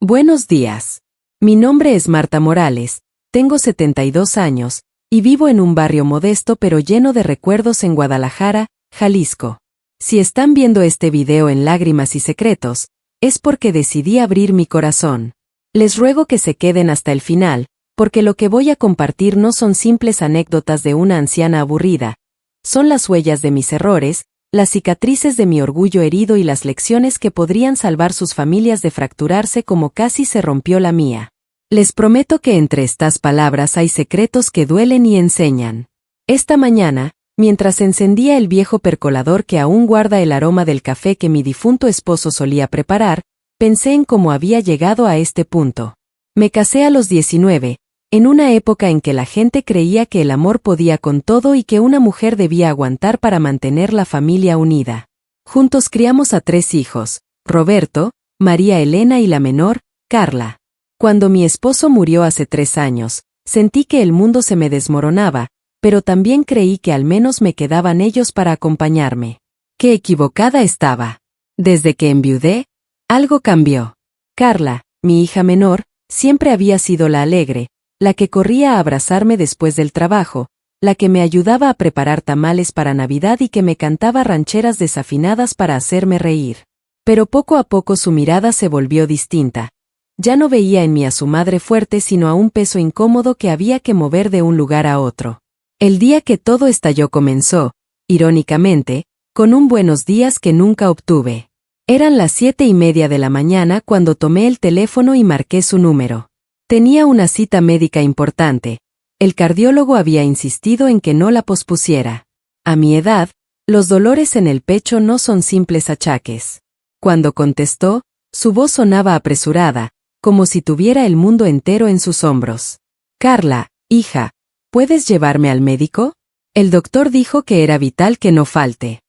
Buenos días. Mi nombre es Marta Morales, tengo 72 años, y vivo en un barrio modesto pero lleno de recuerdos en Guadalajara, Jalisco. Si están viendo este video en Lágrimas y Secretos, es porque decidí abrir mi corazón. Les ruego que se queden hasta el final, porque lo que voy a compartir no son simples anécdotas de una anciana aburrida, son las huellas de mis errores, las cicatrices de mi orgullo herido y las lecciones que podrían salvar sus familias de fracturarse como casi se rompió la mía. Les prometo que entre estas palabras hay secretos que duelen y enseñan. Esta mañana, mientras encendía el viejo percolador que aún guarda el aroma del café que mi difunto esposo solía preparar, pensé en cómo había llegado a este punto. Me casé a los 19, en una época en que la gente creía que el amor podía con todo y que una mujer debía aguantar para mantener la familia unida. Juntos criamos a 3 hijos, Roberto, María Elena y la menor, Carla. Cuando mi esposo murió hace 3 años, sentí que el mundo se me desmoronaba, pero también creí que al menos me quedaban ellos para acompañarme. ¡Qué equivocada estaba! Desde que enviudé, algo cambió. Carla, mi hija menor, siempre había sido la alegre, la que corría a abrazarme después del trabajo, la que me ayudaba a preparar tamales para Navidad y que me cantaba rancheras desafinadas para hacerme reír. Pero poco a poco su mirada se volvió distinta. Ya no veía en mí a su madre fuerte sino a un peso incómodo que había que mover de un lugar a otro. El día que todo estalló comenzó, irónicamente, con un buenos días que nunca obtuve. Eran las 7:30 de la mañana cuando tomé el teléfono y marqué su número. Tenía una cita médica importante. El cardiólogo había insistido en que no la pospusiera. A mi edad, los dolores en el pecho no son simples achaques. Cuando contestó, su voz sonaba apresurada, como si tuviera el mundo entero en sus hombros. Carla, hija, ¿puedes llevarme al médico? El doctor dijo que era vital que no falte.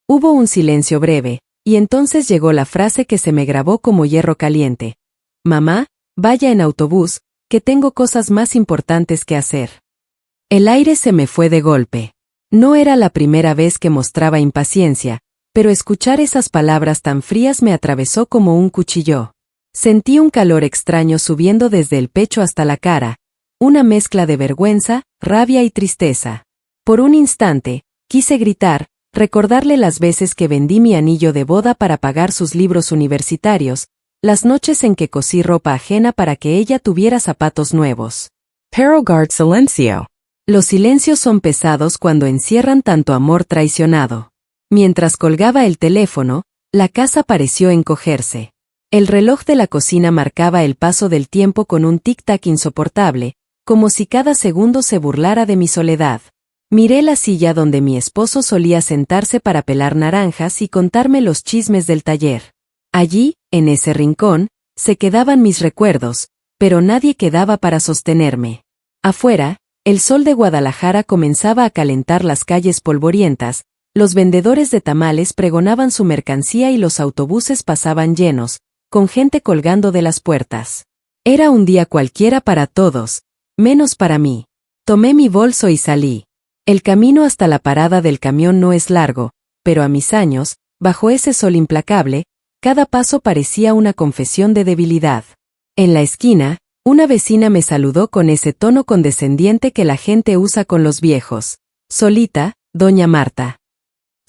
Hubo un silencio breve, y entonces llegó la frase que se me grabó como hierro caliente. Mamá, vaya en autobús, que tengo cosas más importantes que hacer. El aire se me fue de golpe. No era la primera vez que mostraba impaciencia, pero escuchar esas palabras tan frías me atravesó como un cuchillo. Sentí un calor extraño subiendo desde el pecho hasta la cara, una mezcla de vergüenza, rabia y tristeza. Por un instante, quise gritar, recordarle las veces que vendí mi anillo de boda para pagar sus libros universitarios, las noches en que cosí ropa ajena para que ella tuviera zapatos nuevos. Pero guard silencio. Los silencios son pesados cuando encierran tanto amor traicionado. Mientras colgaba el teléfono, la casa pareció encogerse. El reloj de la cocina marcaba el paso del tiempo con un tic-tac insoportable, como si cada segundo se burlara de mi soledad. Miré la silla donde mi esposo solía sentarse para pelar naranjas y contarme los chismes del taller. Allí, en ese rincón, se quedaban mis recuerdos, pero nadie quedaba para sostenerme. Afuera, el sol de Guadalajara comenzaba a calentar las calles polvorientas, los vendedores de tamales pregonaban su mercancía y los autobuses pasaban llenos, con gente colgando de las puertas. Era un día cualquiera para todos, menos para mí. Tomé mi bolso y salí. El camino hasta la parada del camión no es largo, pero a mis años, bajo ese sol implacable, cada paso parecía una confesión de debilidad. En la esquina, una vecina me saludó con ese tono condescendiente que la gente usa con los viejos. Solita, doña Marta.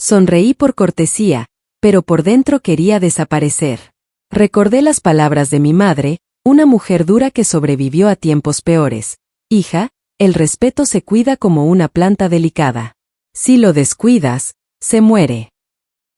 Sonreí por cortesía, pero por dentro quería desaparecer. Recordé las palabras de mi madre, una mujer dura que sobrevivió a tiempos peores. Hija, el respeto se cuida como una planta delicada. Si lo descuidas, se muere.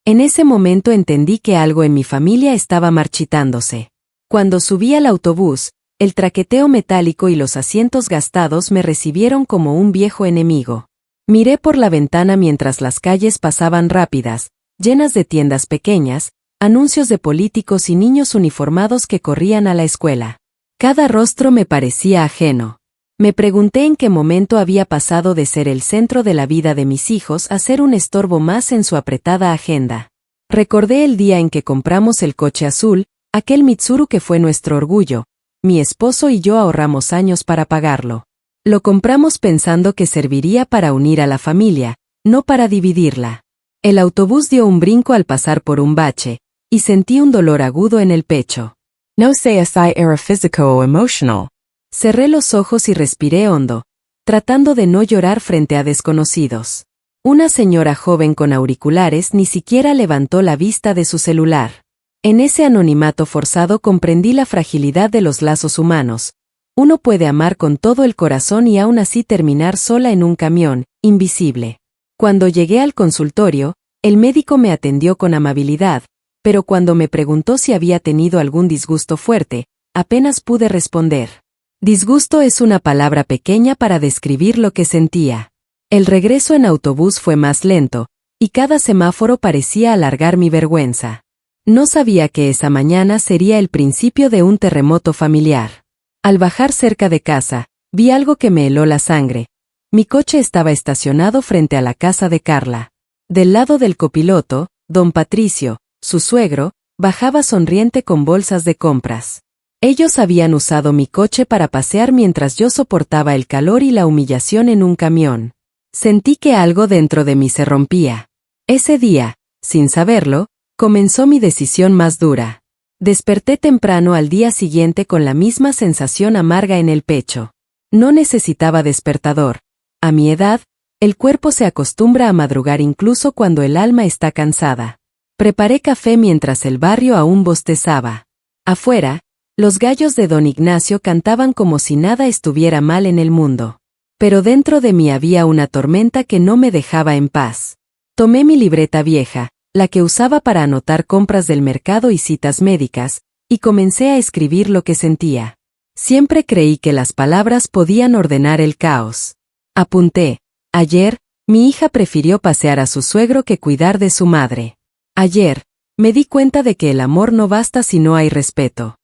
En ese momento entendí que algo en mi familia estaba marchitándose. Cuando subí al autobús, el traqueteo metálico y los asientos gastados me recibieron como un viejo enemigo. Miré por la ventana mientras las calles pasaban rápidas, llenas de tiendas pequeñas, anuncios de políticos y niños uniformados que corrían a la escuela. Cada rostro me parecía ajeno. Me pregunté en qué momento había pasado de ser el centro de la vida de mis hijos a ser un estorbo más en su apretada agenda. Recordé el día en que compramos el coche azul, aquel Mitsuru que fue nuestro orgullo. Mi esposo y yo ahorramos años para pagarlo. Lo compramos pensando que serviría para unir a la familia, no para dividirla. El autobús dio un brinco al pasar por un bache, y sentí un dolor agudo en el pecho. No sé si era físico o emotional. Cerré los ojos y respiré hondo, tratando de no llorar frente a desconocidos. Una señora joven con auriculares ni siquiera levantó la vista de su celular. En ese anonimato forzado comprendí la fragilidad de los lazos humanos. Uno puede amar con todo el corazón y aún así terminar sola en un camión, invisible. Cuando llegué al consultorio, el médico me atendió con amabilidad, pero cuando me preguntó si había tenido algún disgusto fuerte, apenas pude responder. Disgusto es una palabra pequeña para describir lo que sentía. El regreso en autobús fue más lento, y cada semáforo parecía alargar mi vergüenza. No sabía que esa mañana sería el principio de un terremoto familiar. Al bajar cerca de casa, vi algo que me heló la sangre. Mi coche estaba estacionado frente a la casa de Carla. Del lado del copiloto, don Patricio, su suegro, bajaba sonriente con bolsas de compras. Ellos habían usado mi coche para pasear mientras yo soportaba el calor y la humillación en un camión. Sentí que algo dentro de mí se rompía. Ese día, sin saberlo, comenzó mi decisión más dura. Desperté temprano al día siguiente con la misma sensación amarga en el pecho. No necesitaba despertador. A mi edad, el cuerpo se acostumbra a madrugar incluso cuando el alma está cansada. Preparé café mientras el barrio aún bostezaba. Afuera, los gallos de don Ignacio cantaban como si nada estuviera mal en el mundo. Pero dentro de mí había una tormenta que no me dejaba en paz. Tomé mi libreta vieja, la que usaba para anotar compras del mercado y citas médicas, y comencé a escribir lo que sentía. Siempre creí que las palabras podían ordenar el caos. Apunté: ayer, mi hija prefirió pasear a su suegro que cuidar de su madre. Ayer, me di cuenta de que el amor no basta si no hay respeto.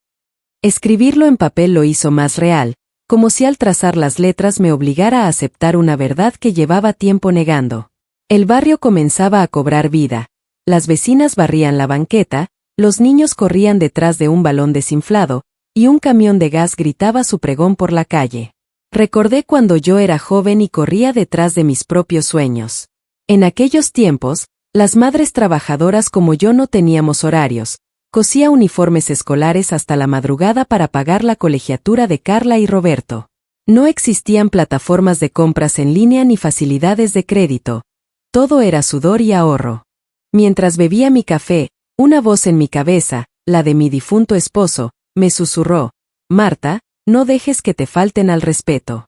Escribirlo en papel lo hizo más real, como si al trazar las letras me obligara a aceptar una verdad que llevaba tiempo negando. El barrio comenzaba a cobrar vida. Las vecinas barrían la banqueta, los niños corrían detrás de un balón desinflado, y un camión de gas gritaba su pregón por la calle. Recordé cuando yo era joven y corría detrás de mis propios sueños. En aquellos tiempos, las madres trabajadoras como yo no teníamos horarios. Cosía uniformes escolares hasta la madrugada para pagar la colegiatura de Carla y Roberto. No existían plataformas de compras en línea ni facilidades de crédito. Todo era sudor y ahorro. Mientras bebía mi café, una voz en mi cabeza, la de mi difunto esposo, me susurró: Marta, no dejes que te falten al respeto.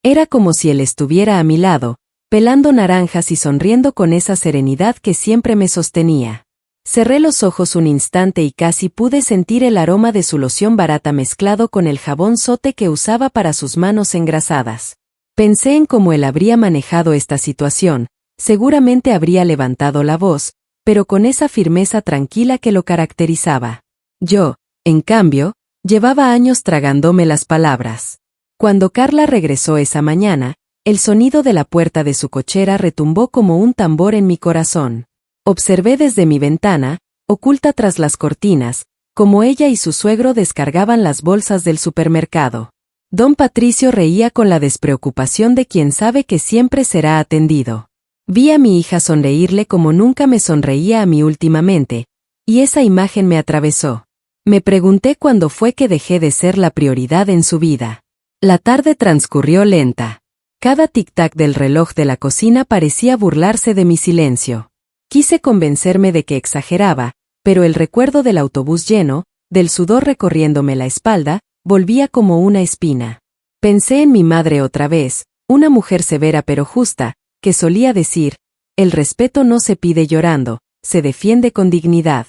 Era como si él estuviera a mi lado, pelando naranjas y sonriendo con esa serenidad que siempre me sostenía. Cerré los ojos un instante y casi pude sentir el aroma de su loción barata mezclado con el jabón Sote que usaba para sus manos engrasadas. Pensé en cómo él habría manejado esta situación. Seguramente habría levantado la voz, pero con esa firmeza tranquila que lo caracterizaba. Yo, en cambio, llevaba años tragándome las palabras. Cuando Carla regresó esa mañana, el sonido de la puerta de su cochera retumbó como un tambor en mi corazón. Observé desde mi ventana, oculta tras las cortinas, cómo ella y su suegro descargaban las bolsas del supermercado. Don Patricio reía con la despreocupación de quien sabe que siempre será atendido. Vi a mi hija sonreírle como nunca me sonreía a mí últimamente, y esa imagen me atravesó. Me pregunté cuándo fue que dejé de ser la prioridad en su vida. La tarde transcurrió lenta. Cada tic-tac del reloj de la cocina parecía burlarse de mi silencio. Quise convencerme de que exageraba, pero el recuerdo del autobús lleno, del sudor recorriéndome la espalda, volvía como una espina. Pensé en mi madre otra vez, una mujer severa pero justa, que solía decir: el respeto no se pide llorando, se defiende con dignidad.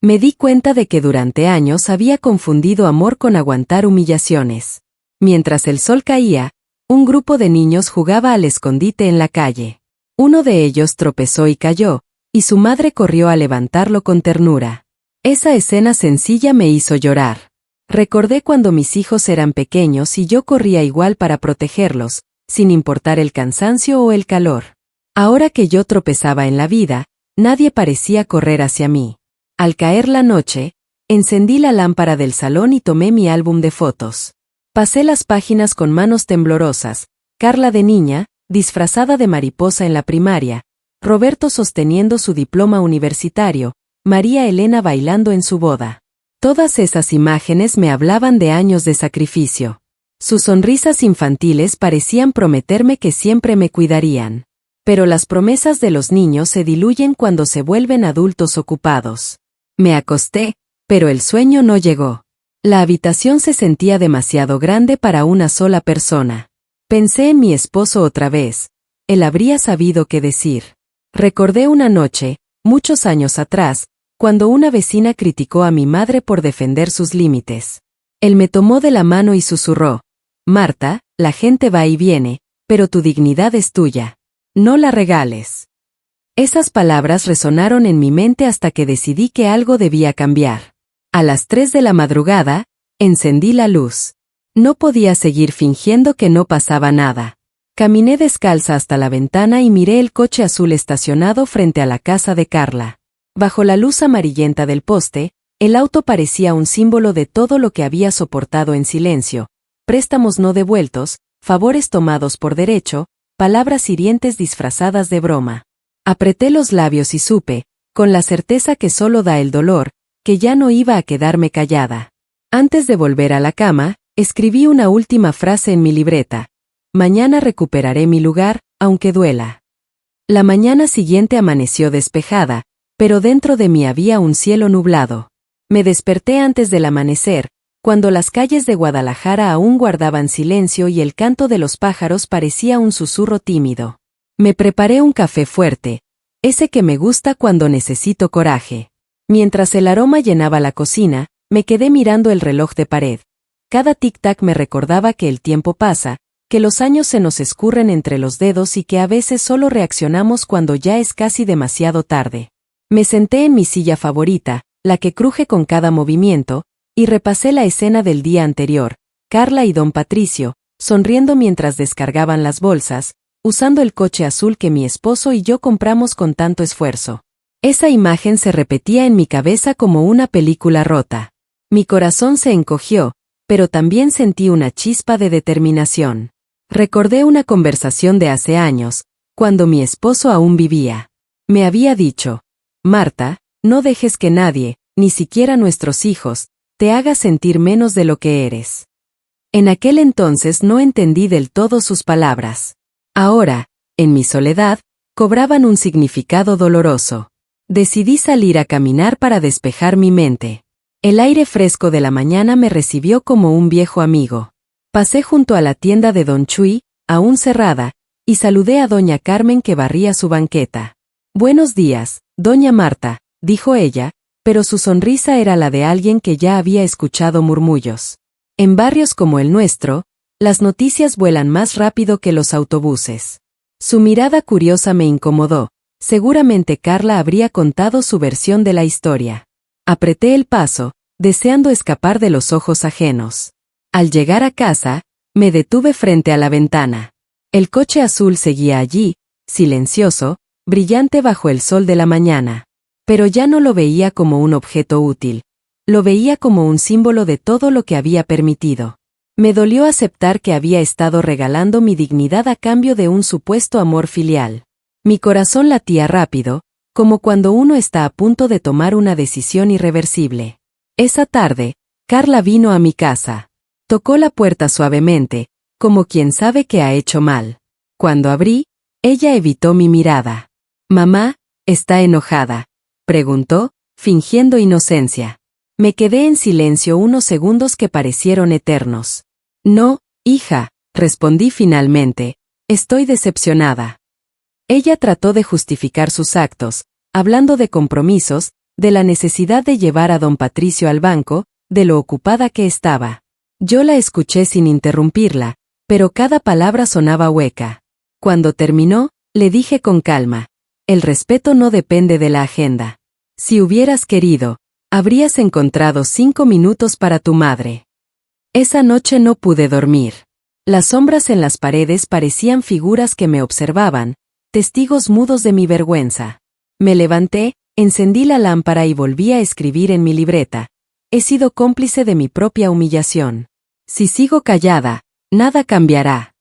Me di cuenta de que durante años había confundido amor con aguantar humillaciones. Mientras el sol caía, un grupo de niños jugaba al escondite en la calle. Uno de ellos tropezó y cayó, y su madre corrió a levantarlo con ternura. Esa escena sencilla me hizo llorar. Recordé cuando mis hijos eran pequeños y yo corría igual para protegerlos, sin importar el cansancio o el calor. Ahora que yo tropezaba en la vida, nadie parecía correr hacia mí. Al caer la noche, encendí la lámpara del salón y tomé mi álbum de fotos. Pasé las páginas con manos temblorosas: Carla de niña, disfrazada de mariposa en la primaria, Roberto sosteniendo su diploma universitario, María Elena bailando en su boda. Todas esas imágenes me hablaban de años de sacrificio. Sus sonrisas infantiles parecían prometerme que siempre me cuidarían. Pero las promesas de los niños se diluyen cuando se vuelven adultos ocupados. Me acosté, pero el sueño no llegó. La habitación se sentía demasiado grande para una sola persona. Pensé en mi esposo otra vez. Él habría sabido qué decir. Recordé una noche, muchos años atrás, cuando una vecina criticó a mi madre por defender sus límites. Él me tomó de la mano y susurró: Marta, la gente va y viene, pero tu dignidad es tuya. No la regales. Esas palabras resonaron en mi mente hasta que decidí que algo debía cambiar. A las 3 de la madrugada, encendí la luz. No podía seguir fingiendo que no pasaba nada. Caminé descalza hasta la ventana y miré el coche azul estacionado frente a la casa de Carla. Bajo la luz amarillenta del poste, el auto parecía un símbolo de todo lo que había soportado en silencio: préstamos no devueltos, favores tomados por derecho, palabras hirientes disfrazadas de broma. Apreté los labios y supe, con la certeza que solo da el dolor, que ya no iba a quedarme callada. Antes de volver a la cama, escribí una última frase en mi libreta: mañana recuperaré mi lugar, aunque duela. La mañana siguiente amaneció despejada, pero dentro de mí había un cielo nublado. Me desperté antes del amanecer, cuando las calles de Guadalajara aún guardaban silencio y el canto de los pájaros parecía un susurro tímido. Me preparé un café fuerte, ese que me gusta cuando necesito coraje. Mientras el aroma llenaba la cocina, me quedé mirando el reloj de pared. Cada tic-tac me recordaba que el tiempo pasa, que los años se nos escurren entre los dedos y que a veces solo reaccionamos cuando ya es casi demasiado tarde. Me senté en mi silla favorita, la que cruje con cada movimiento, y repasé la escena del día anterior: Carla y don Patricio, sonriendo mientras descargaban las bolsas, usando el coche azul que mi esposo y yo compramos con tanto esfuerzo. Esa imagen se repetía en mi cabeza como una película rota. Mi corazón se encogió, pero también sentí una chispa de determinación. Recordé una conversación de hace años, cuando mi esposo aún vivía. Me había dicho: Marta, no dejes que nadie, ni siquiera nuestros hijos, te haga sentir menos de lo que eres. En aquel entonces no entendí del todo sus palabras. Ahora, en mi soledad, cobraban un significado doloroso. Decidí salir a caminar para despejar mi mente. El aire fresco de la mañana me recibió como un viejo amigo. Pasé junto a la tienda de Don Chuy, aún cerrada, y saludé a doña Carmen que barría su banqueta. Buenos días, doña Marta, dijo ella, pero su sonrisa era la de alguien que ya había escuchado murmullos. En barrios como el nuestro, las noticias vuelan más rápido que los autobuses. Su mirada curiosa me incomodó. Seguramente Carla habría contado su versión de la historia. Apreté el paso, deseando escapar de los ojos ajenos. Al llegar a casa, me detuve frente a la ventana. El coche azul seguía allí, silencioso, brillante bajo el sol de la mañana. Pero ya no lo veía como un objeto útil. Lo veía como un símbolo de todo lo que había permitido. Me dolió aceptar que había estado regalando mi dignidad a cambio de un supuesto amor filial. Mi corazón latía rápido, como cuando uno está a punto de tomar una decisión irreversible. Esa tarde, Carla vino a mi casa. Tocó la puerta suavemente, como quien sabe que ha hecho mal. Cuando abrí, ella evitó mi mirada. «Mamá, ¿está enojada?», preguntó, fingiendo inocencia. Me quedé en silencio unos segundos que parecieron eternos. «No, hija», respondí finalmente, «estoy decepcionada». Ella trató de justificar sus actos, hablando de compromisos, de la necesidad de llevar a don Patricio al banco, de lo ocupada que estaba. Yo la escuché sin interrumpirla, pero cada palabra sonaba hueca. Cuando terminó, le dije con calma: «El respeto no depende de la agenda. Si hubieras querido, habrías encontrado 5 minutos para tu madre». Esa noche no pude dormir. Las sombras en las paredes parecían figuras que me observaban, testigos mudos de mi vergüenza. Me levanté, encendí la lámpara y volví a escribir en mi libreta: «He sido cómplice de mi propia humillación. Si sigo callada, nada cambiará».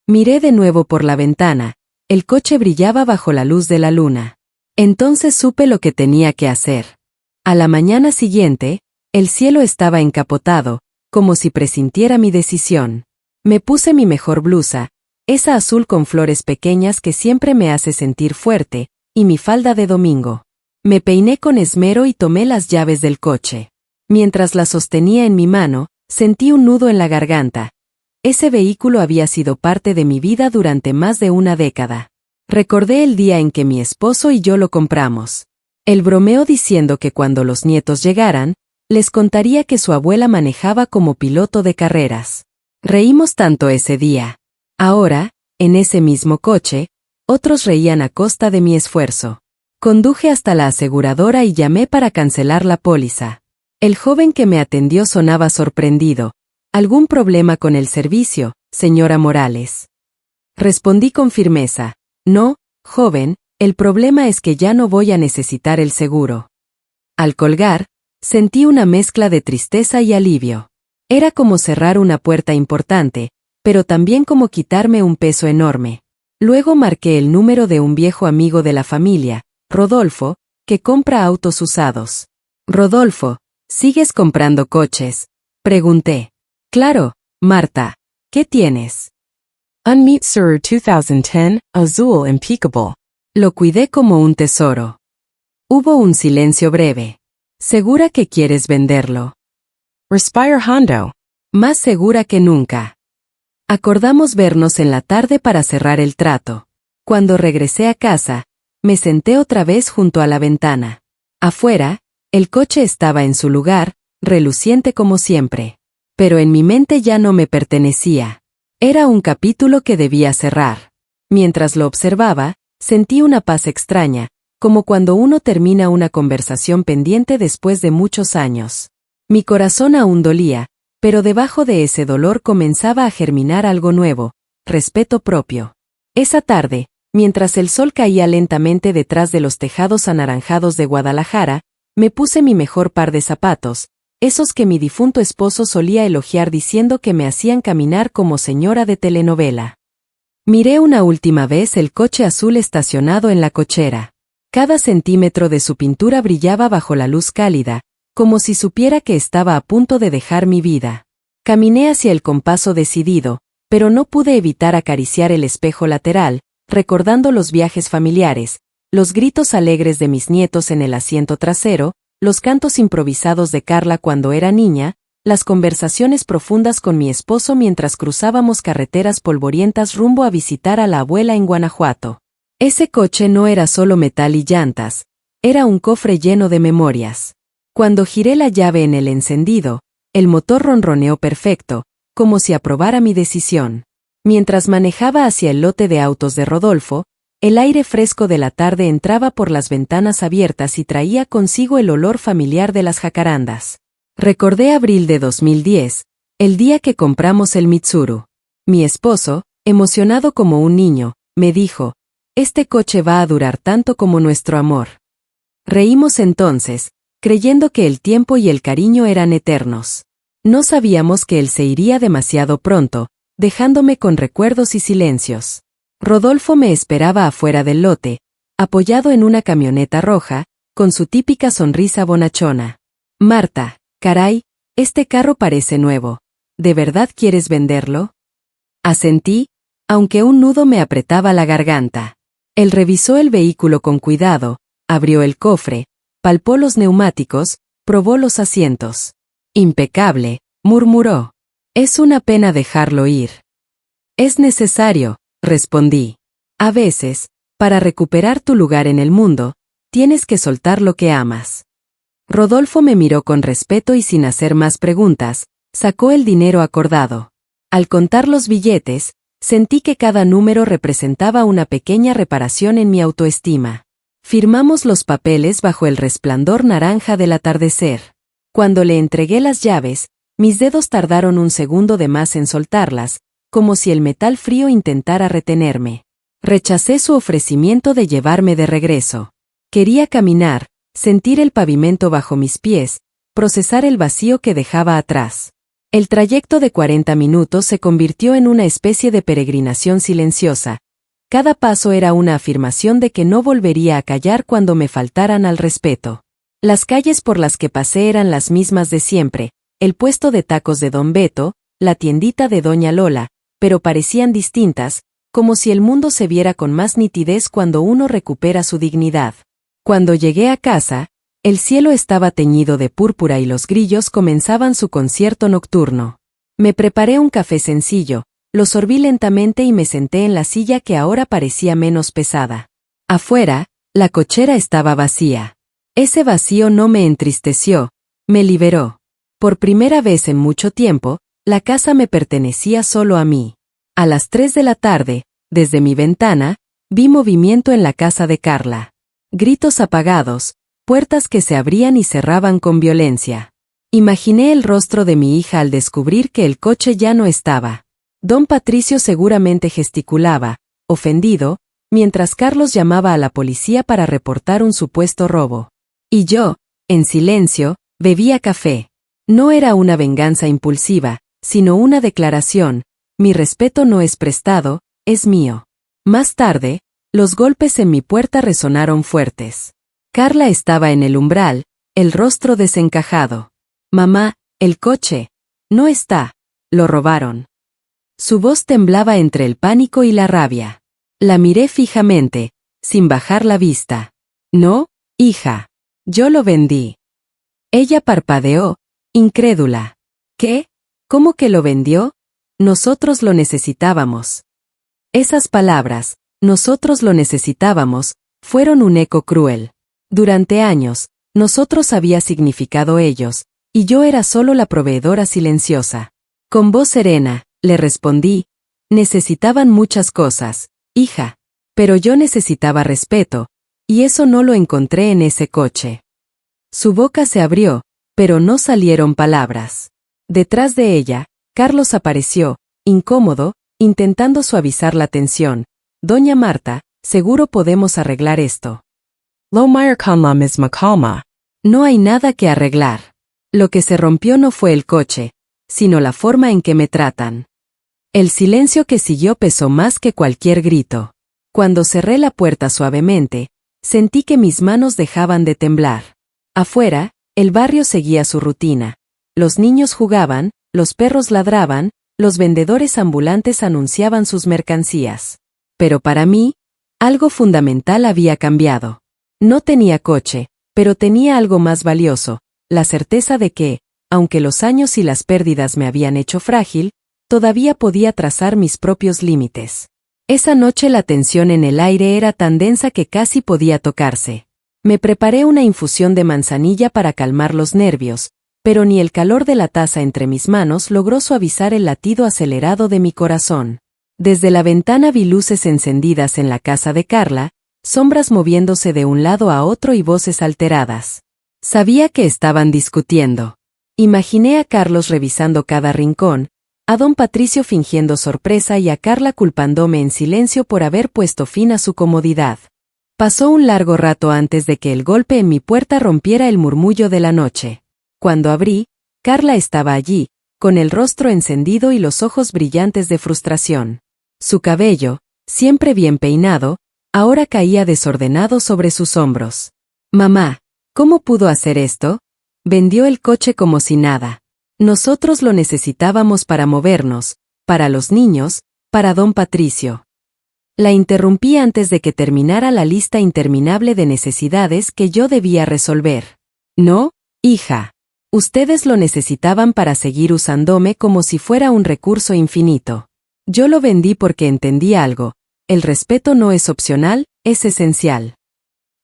Miré de nuevo por la ventana. El coche brillaba bajo la luz de la luna. Entonces supe lo que tenía que hacer. A la mañana siguiente, El cielo estaba encapotado, como si presintiera mi decisión. Me puse mi mejor blusa, esa azul con flores pequeñas que siempre me hace sentir fuerte, y mi falda de domingo. Me peiné con esmero y tomé las llaves del coche. Mientras las sostenía en mi mano, sentí un nudo en la garganta. Ese vehículo había sido parte de mi vida durante más de una década. Recordé el día en que mi esposo y yo lo compramos. Él bromeó diciendo que cuando los nietos llegaran, les contaría que su abuela manejaba como piloto de carreras. Reímos tanto ese día. Ahora, en ese mismo coche, otros reían a costa de mi esfuerzo. Conduje hasta la aseguradora y llamé para cancelar la póliza. El joven que me atendió sonaba sorprendido. ¿Algún problema con el servicio, señora Morales? Respondí con firmeza. No, joven, el problema es que ya no voy a necesitar el seguro. Al colgar, sentí una mezcla de tristeza y alivio. Era como cerrar una puerta importante, pero también como quitarme un peso enorme. Luego marqué el número de un viejo amigo de la familia, Rodolfo, que compra autos usados. Rodolfo, ¿sigues comprando coches? Pregunté. Claro, Marta. ¿Qué tienes? Un Mitsuru 2010, azul impeccable. Lo cuidé como un tesoro. Hubo un silencio breve. ¿Segura que quieres venderlo? Respire Hondo. Más segura que nunca. Acordamos vernos en la tarde para cerrar el trato. Cuando regresé a casa, me senté otra vez junto a la ventana. Afuera, el coche estaba en su lugar, reluciente como siempre. Pero en mi mente ya no me pertenecía. Era un capítulo que debía cerrar. Mientras lo observaba, sentí una paz extraña, como cuando uno termina una conversación pendiente después de muchos años. Mi corazón aún dolía, pero debajo de ese dolor comenzaba a germinar algo nuevo, respeto propio. Esa tarde, mientras el sol caía lentamente detrás de los tejados anaranjados de Guadalajara, me puse mi mejor par de zapatos, esos que mi difunto esposo solía elogiar diciendo que me hacían caminar como señora de telenovela. Miré una última vez el coche azul estacionado en la cochera. Cada centímetro de su pintura brillaba bajo la luz cálida, como si supiera que estaba a punto de dejar mi vida. Caminé hacia el con paso decidido, pero no pude evitar acariciar el espejo lateral, recordando los viajes familiares, los gritos alegres de mis nietos en el asiento trasero, los cantos improvisados de Carla cuando era niña, las conversaciones profundas con mi esposo mientras cruzábamos carreteras polvorientas rumbo a visitar a la abuela en Guanajuato. Ese coche no era solo metal y llantas, era un cofre lleno de memorias. Cuando giré la llave en el encendido, el motor ronroneó perfecto, como si aprobara mi decisión. Mientras manejaba hacia el lote de autos de Rodolfo, el aire fresco de la tarde entraba por las ventanas abiertas y traía consigo el olor familiar de las jacarandas. Recordé abril de 2010, el día que compramos el Mitsuru. Mi esposo, emocionado como un niño, me dijo, «Este coche va a durar tanto como nuestro amor». Reímos entonces, creyendo que el tiempo y el cariño eran eternos. No sabíamos que él se iría demasiado pronto, dejándome con recuerdos y silencios. Rodolfo me esperaba afuera del lote, apoyado en una camioneta roja, con su típica sonrisa bonachona. «Marta, caray, este carro parece nuevo. ¿De verdad quieres venderlo?» Asentí, aunque un nudo me apretaba la garganta. Él revisó el vehículo con cuidado, abrió el cofre, palpó los neumáticos, probó los asientos. «Impecable», murmuró. «Es una pena dejarlo ir». «Es necesario», respondí. «A veces, para recuperar tu lugar en el mundo, tienes que soltar lo que amas». Rodolfo me miró con respeto y sin hacer más preguntas, sacó el dinero acordado. Al contar los billetes, sentí que cada número representaba una pequeña reparación en mi autoestima. Firmamos los papeles bajo el resplandor naranja del atardecer. Cuando le entregué las llaves, mis dedos tardaron un segundo de más en soltarlas, como si el metal frío intentara retenerme. Rechacé su ofrecimiento de llevarme de regreso. Quería caminar, sentir el pavimento bajo mis pies, procesar el vacío que dejaba atrás. El trayecto de 40 minutos se convirtió en una especie de peregrinación silenciosa. Cada paso era una afirmación de que no volvería a callar cuando me faltaran al respeto. Las calles por las que pasé eran las mismas de siempre, el puesto de tacos de Don Beto, la tiendita de Doña Lola, pero parecían distintas, como si el mundo se viera con más nitidez cuando uno recupera su dignidad. Cuando llegué a casa, el cielo estaba teñido de púrpura y los grillos comenzaban su concierto nocturno. Me preparé un café sencillo, lo sorbí lentamente y me senté en la silla que ahora parecía menos pesada. Afuera, la cochera estaba vacía. Ese vacío no me entristeció, me liberó. Por primera vez en mucho tiempo, la casa me pertenecía solo a mí. A las 3 de la tarde, desde mi ventana, vi movimiento en la casa de Carla. Gritos apagados, puertas que se abrían y cerraban con violencia. Imaginé el rostro de mi hija al descubrir que el coche ya no estaba. Don Patricio seguramente gesticulaba, ofendido, mientras Carlos llamaba a la policía para reportar un supuesto robo. Y yo, en silencio, bebía café. No era una venganza impulsiva, sino una declaración: mi respeto no es prestado, es mío. Más tarde, los golpes en mi puerta resonaron fuertes. Carla estaba en el umbral, el rostro desencajado. Mamá, el coche. No está. Lo robaron. Su voz temblaba entre el pánico y la rabia. La miré fijamente, sin bajar la vista. No, hija. Yo lo vendí. Ella parpadeó, incrédula. ¿Qué? ¿Cómo que lo vendió? Nosotros lo necesitábamos. Esas palabras, nosotros lo necesitábamos, fueron un eco cruel. Durante años, nosotros había significado ellos, y yo era solo la proveedora silenciosa. Con voz serena, le respondí: necesitaban muchas cosas, hija. Pero yo necesitaba respeto, y eso no lo encontré en ese coche. Su boca se abrió, pero no salieron palabras. Detrás de ella, Carlos apareció, incómodo, intentando suavizar la tensión. Doña Marta, seguro podemos arreglar esto. Lo Meyer con la misma calma. No hay nada que arreglar. Lo que se rompió no fue el coche, sino la forma en que me tratan. El silencio que siguió pesó más que cualquier grito. Cuando cerré la puerta suavemente, sentí que mis manos dejaban de temblar. Afuera, el barrio seguía su rutina. Los niños jugaban, los perros ladraban, los vendedores ambulantes anunciaban sus mercancías. Pero para mí, algo fundamental había cambiado. No tenía coche, pero tenía algo más valioso, la certeza de que, aunque los años y las pérdidas me habían hecho frágil, todavía podía trazar mis propios límites. Esa noche la tensión en el aire era tan densa que casi podía tocarse. Me preparé una infusión de manzanilla para calmar los nervios, pero ni el calor de la taza entre mis manos logró suavizar el latido acelerado de mi corazón. Desde la ventana vi luces encendidas en la casa de Carla, sombras moviéndose de un lado a otro y voces alteradas. Sabía que estaban discutiendo. Imaginé a Carlos revisando cada rincón, a don Patricio fingiendo sorpresa y a Carla culpándome en silencio por haber puesto fin a su comodidad. Pasó un largo rato antes de que el golpe en mi puerta rompiera el murmullo de la noche. Cuando abrí, Carla estaba allí, con el rostro encendido y los ojos brillantes de frustración. Su cabello, siempre bien peinado, ahora caía desordenado sobre sus hombros. Mamá, ¿cómo pudo hacer esto? Vendió el coche como si nada. Nosotros lo necesitábamos para movernos, para los niños, para don Patricio. La interrumpí antes de que terminara la lista interminable de necesidades que yo debía resolver. No, hija. Ustedes lo necesitaban para seguir usándome como si fuera un recurso infinito. Yo lo vendí porque entendí algo: el respeto no es opcional, es esencial.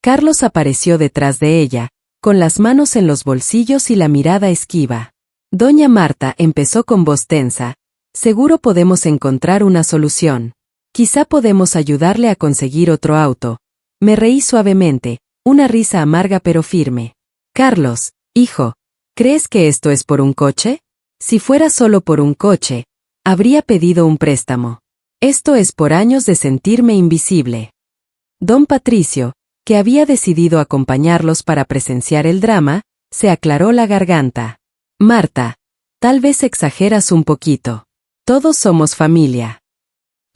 Carlos apareció detrás de ella, con las manos en los bolsillos y la mirada esquiva. Doña Marta empezó con voz tensa: seguro podemos encontrar una solución. Quizá podemos ayudarle a conseguir otro auto. Me reí suavemente, una risa amarga pero firme. Carlos, hijo, ¿crees que esto es por un coche? Si fuera solo por un coche, habría pedido un préstamo. Esto es por años de sentirme invisible. Don Patricio, que había decidido acompañarlos para presenciar el drama, se aclaró la garganta. Marta, tal vez exageras un poquito. Todos somos familia.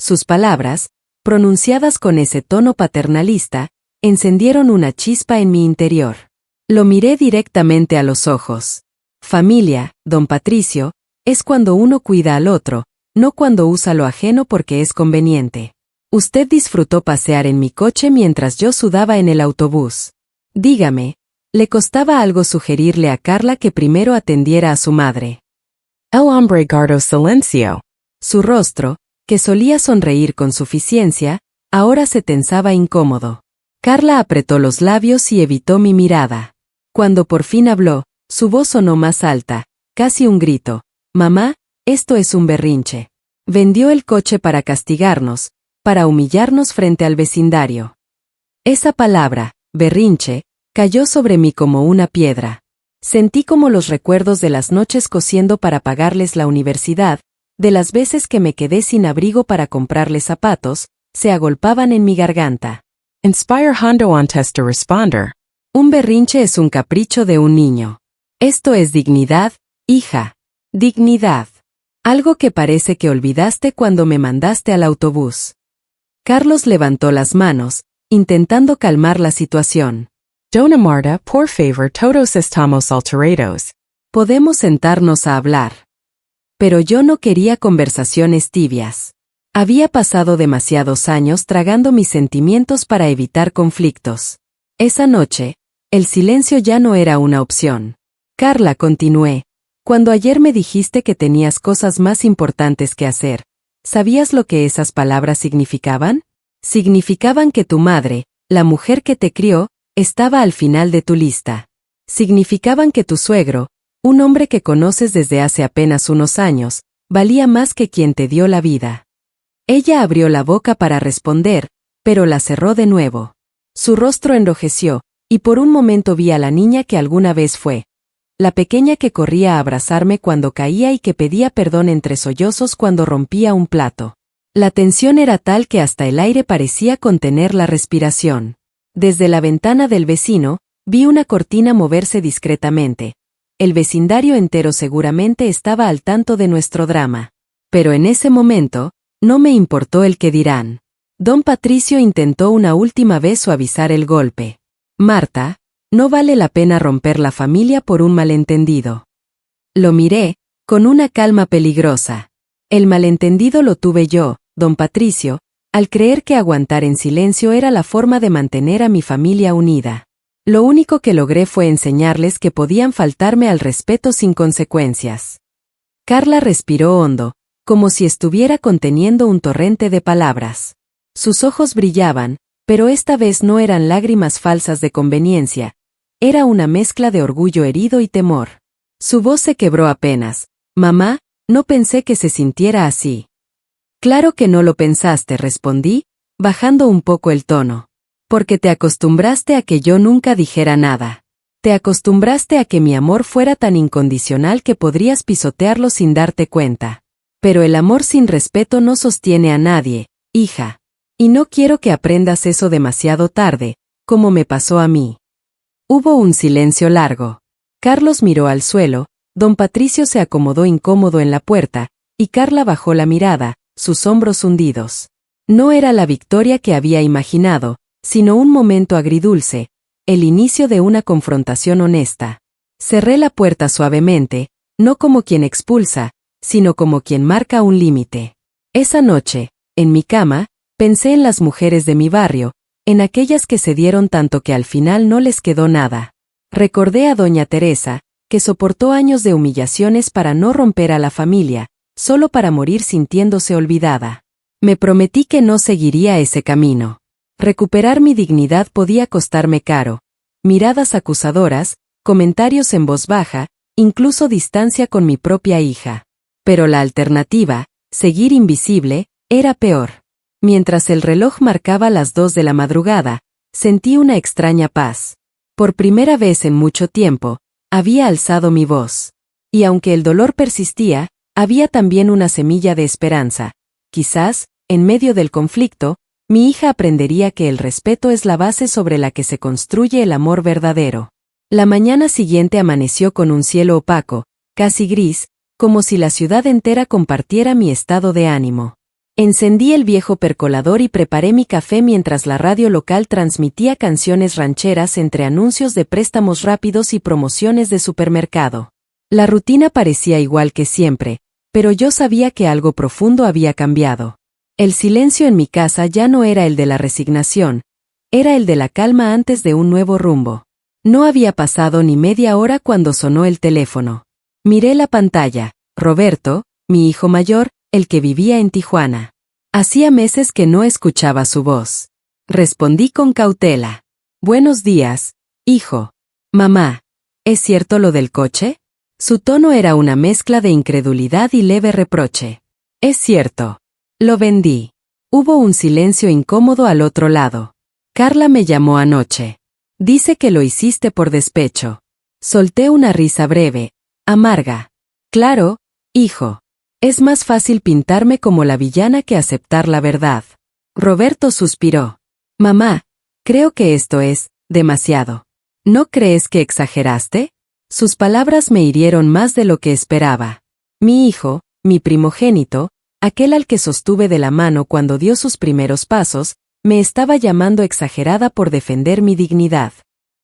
Sus palabras, pronunciadas con ese tono paternalista, encendieron una chispa en mi interior. Lo miré directamente a los ojos. Familia, don Patricio, es cuando uno cuida al otro, no cuando usa lo ajeno porque es conveniente. Usted disfrutó pasear en mi coche mientras yo sudaba en el autobús. Dígame, ¿le costaba algo sugerirle a Carla que primero atendiera a su madre? El hombre guardó silencio. Su rostro, que solía sonreír con suficiencia, ahora se tensaba incómodo. Carla apretó los labios y evitó mi mirada. Cuando por fin habló, su voz sonó más alta, casi un grito. Mamá, esto es un berrinche. Vendió el coche para castigarnos, para humillarnos frente al vecindario. Esa palabra, berrinche, cayó sobre mí como una piedra. Sentí como los recuerdos de las noches cosiendo para pagarles la universidad, de las veces que me quedé sin abrigo para comprarles zapatos, se agolpaban en mi garganta. Inspire Hondo antes de responder. Un berrinche es un capricho de un niño. Esto es dignidad, hija. Dignidad. Algo que parece que olvidaste cuando me mandaste al autobús. Carlos levantó las manos, intentando calmar la situación. Dona Marta, por favor, todos estamos alterados. Podemos sentarnos a hablar. Pero yo no quería conversaciones tibias. Había pasado demasiados años tragando mis sentimientos para evitar conflictos. Esa noche, el silencio ya no era una opción. Carla, continué, cuando ayer me dijiste que tenías cosas más importantes que hacer, ¿sabías lo que esas palabras significaban? Significaban que tu madre, la mujer que te crió, estaba al final de tu lista. Significaban que tu suegro, un hombre que conoces desde hace apenas unos años, valía más que quien te dio la vida. Ella abrió la boca para responder, pero la cerró de nuevo. Su rostro enrojeció, y por un momento vi a la niña que alguna vez fue. La pequeña que corría a abrazarme cuando caía y que pedía perdón entre sollozos cuando rompía un plato. La tensión era tal que hasta el aire parecía contener la respiración. Desde la ventana del vecino, vi una cortina moverse discretamente. El vecindario entero seguramente estaba al tanto de nuestro drama. Pero en ese momento, no me importó el que dirán. Don Patricio intentó una última vez suavizar el golpe. Marta, no vale la pena romper la familia por un malentendido. Lo miré, con una calma peligrosa. El malentendido lo tuve yo, don Patricio, al creer que aguantar en silencio era la forma de mantener a mi familia unida. Lo único que logré fue enseñarles que podían faltarme al respeto sin consecuencias. Carla respiró hondo, como si estuviera conteniendo un torrente de palabras. Sus ojos brillaban, pero esta vez no eran lágrimas falsas de conveniencia, era una mezcla de orgullo herido y temor. Su voz se quebró apenas. Mamá, no pensé que se sintiera así. Claro que no lo pensaste, respondí, bajando un poco el tono. Porque te acostumbraste a que yo nunca dijera nada. Te acostumbraste a que mi amor fuera tan incondicional que podrías pisotearlo sin darte cuenta. Pero el amor sin respeto no sostiene a nadie, hija. Y no quiero que aprendas eso demasiado tarde, como me pasó a mí. Hubo un silencio largo. Carlos miró al suelo, don Patricio se acomodó incómodo en la puerta, y Carla bajó la mirada, sus hombros hundidos. No era la victoria que había imaginado, sino un momento agridulce, el inicio de una confrontación honesta. Cerré la puerta suavemente, no como quien expulsa, sino como quien marca un límite. Esa noche, en mi cama, pensé en las mujeres de mi barrio, en aquellas que se dieron tanto que al final no les quedó nada. Recordé a doña Teresa, que soportó años de humillaciones para no romper a la familia, solo para morir sintiéndose olvidada. Me prometí que no seguiría ese camino. Recuperar mi dignidad podía costarme caro. Miradas acusadoras, comentarios en voz baja, incluso distancia con mi propia hija. Pero la alternativa, seguir invisible, era peor. Mientras el reloj marcaba las 2 de la madrugada, sentí una extraña paz. Por primera vez en mucho tiempo, había alzado mi voz. Y aunque el dolor persistía, había también una semilla de esperanza. Quizás, en medio del conflicto, mi hija aprendería que el respeto es la base sobre la que se construye el amor verdadero. La mañana siguiente amaneció con un cielo opaco, casi gris, como si la ciudad entera compartiera mi estado de ánimo. Encendí el viejo percolador y preparé mi café mientras la radio local transmitía canciones rancheras entre anuncios de préstamos rápidos y promociones de supermercado. La rutina parecía igual que siempre, pero yo sabía que algo profundo había cambiado. El silencio en mi casa ya no era el de la resignación, era el de la calma antes de un nuevo rumbo. No había pasado ni media hora cuando sonó el teléfono. Miré la pantalla. Roberto, mi hijo mayor, el que vivía en Tijuana. Hacía meses que no escuchaba su voz. Respondí con cautela. Buenos días, hijo. Mamá, ¿es cierto lo del coche? Su tono era una mezcla de incredulidad y leve reproche. Es cierto. Lo vendí. Hubo un silencio incómodo al otro lado. Carla me llamó anoche. Dice que lo hiciste por despecho. Solté una risa breve, amarga. Claro, hijo. Es más fácil pintarme como la villana que aceptar la verdad. Roberto suspiró. Mamá, creo que esto es demasiado. ¿No crees que exageraste? Sus palabras me hirieron más de lo que esperaba. Mi hijo, mi primogénito, aquel al que sostuve de la mano cuando dio sus primeros pasos, me estaba llamando exagerada por defender mi dignidad.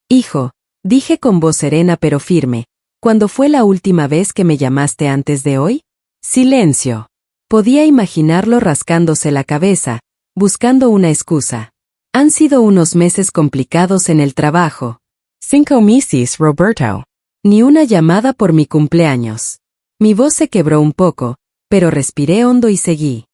Hijo, dije con voz serena pero firme, ¿cuándo fue la última vez que me llamaste antes de hoy? Silencio. Podía imaginarlo rascándose la cabeza, buscando una excusa. Han sido unos meses complicados en el trabajo. 5 meses, Roberto. Ni una llamada por mi cumpleaños. Mi voz se quebró un poco, pero respiré hondo y seguí.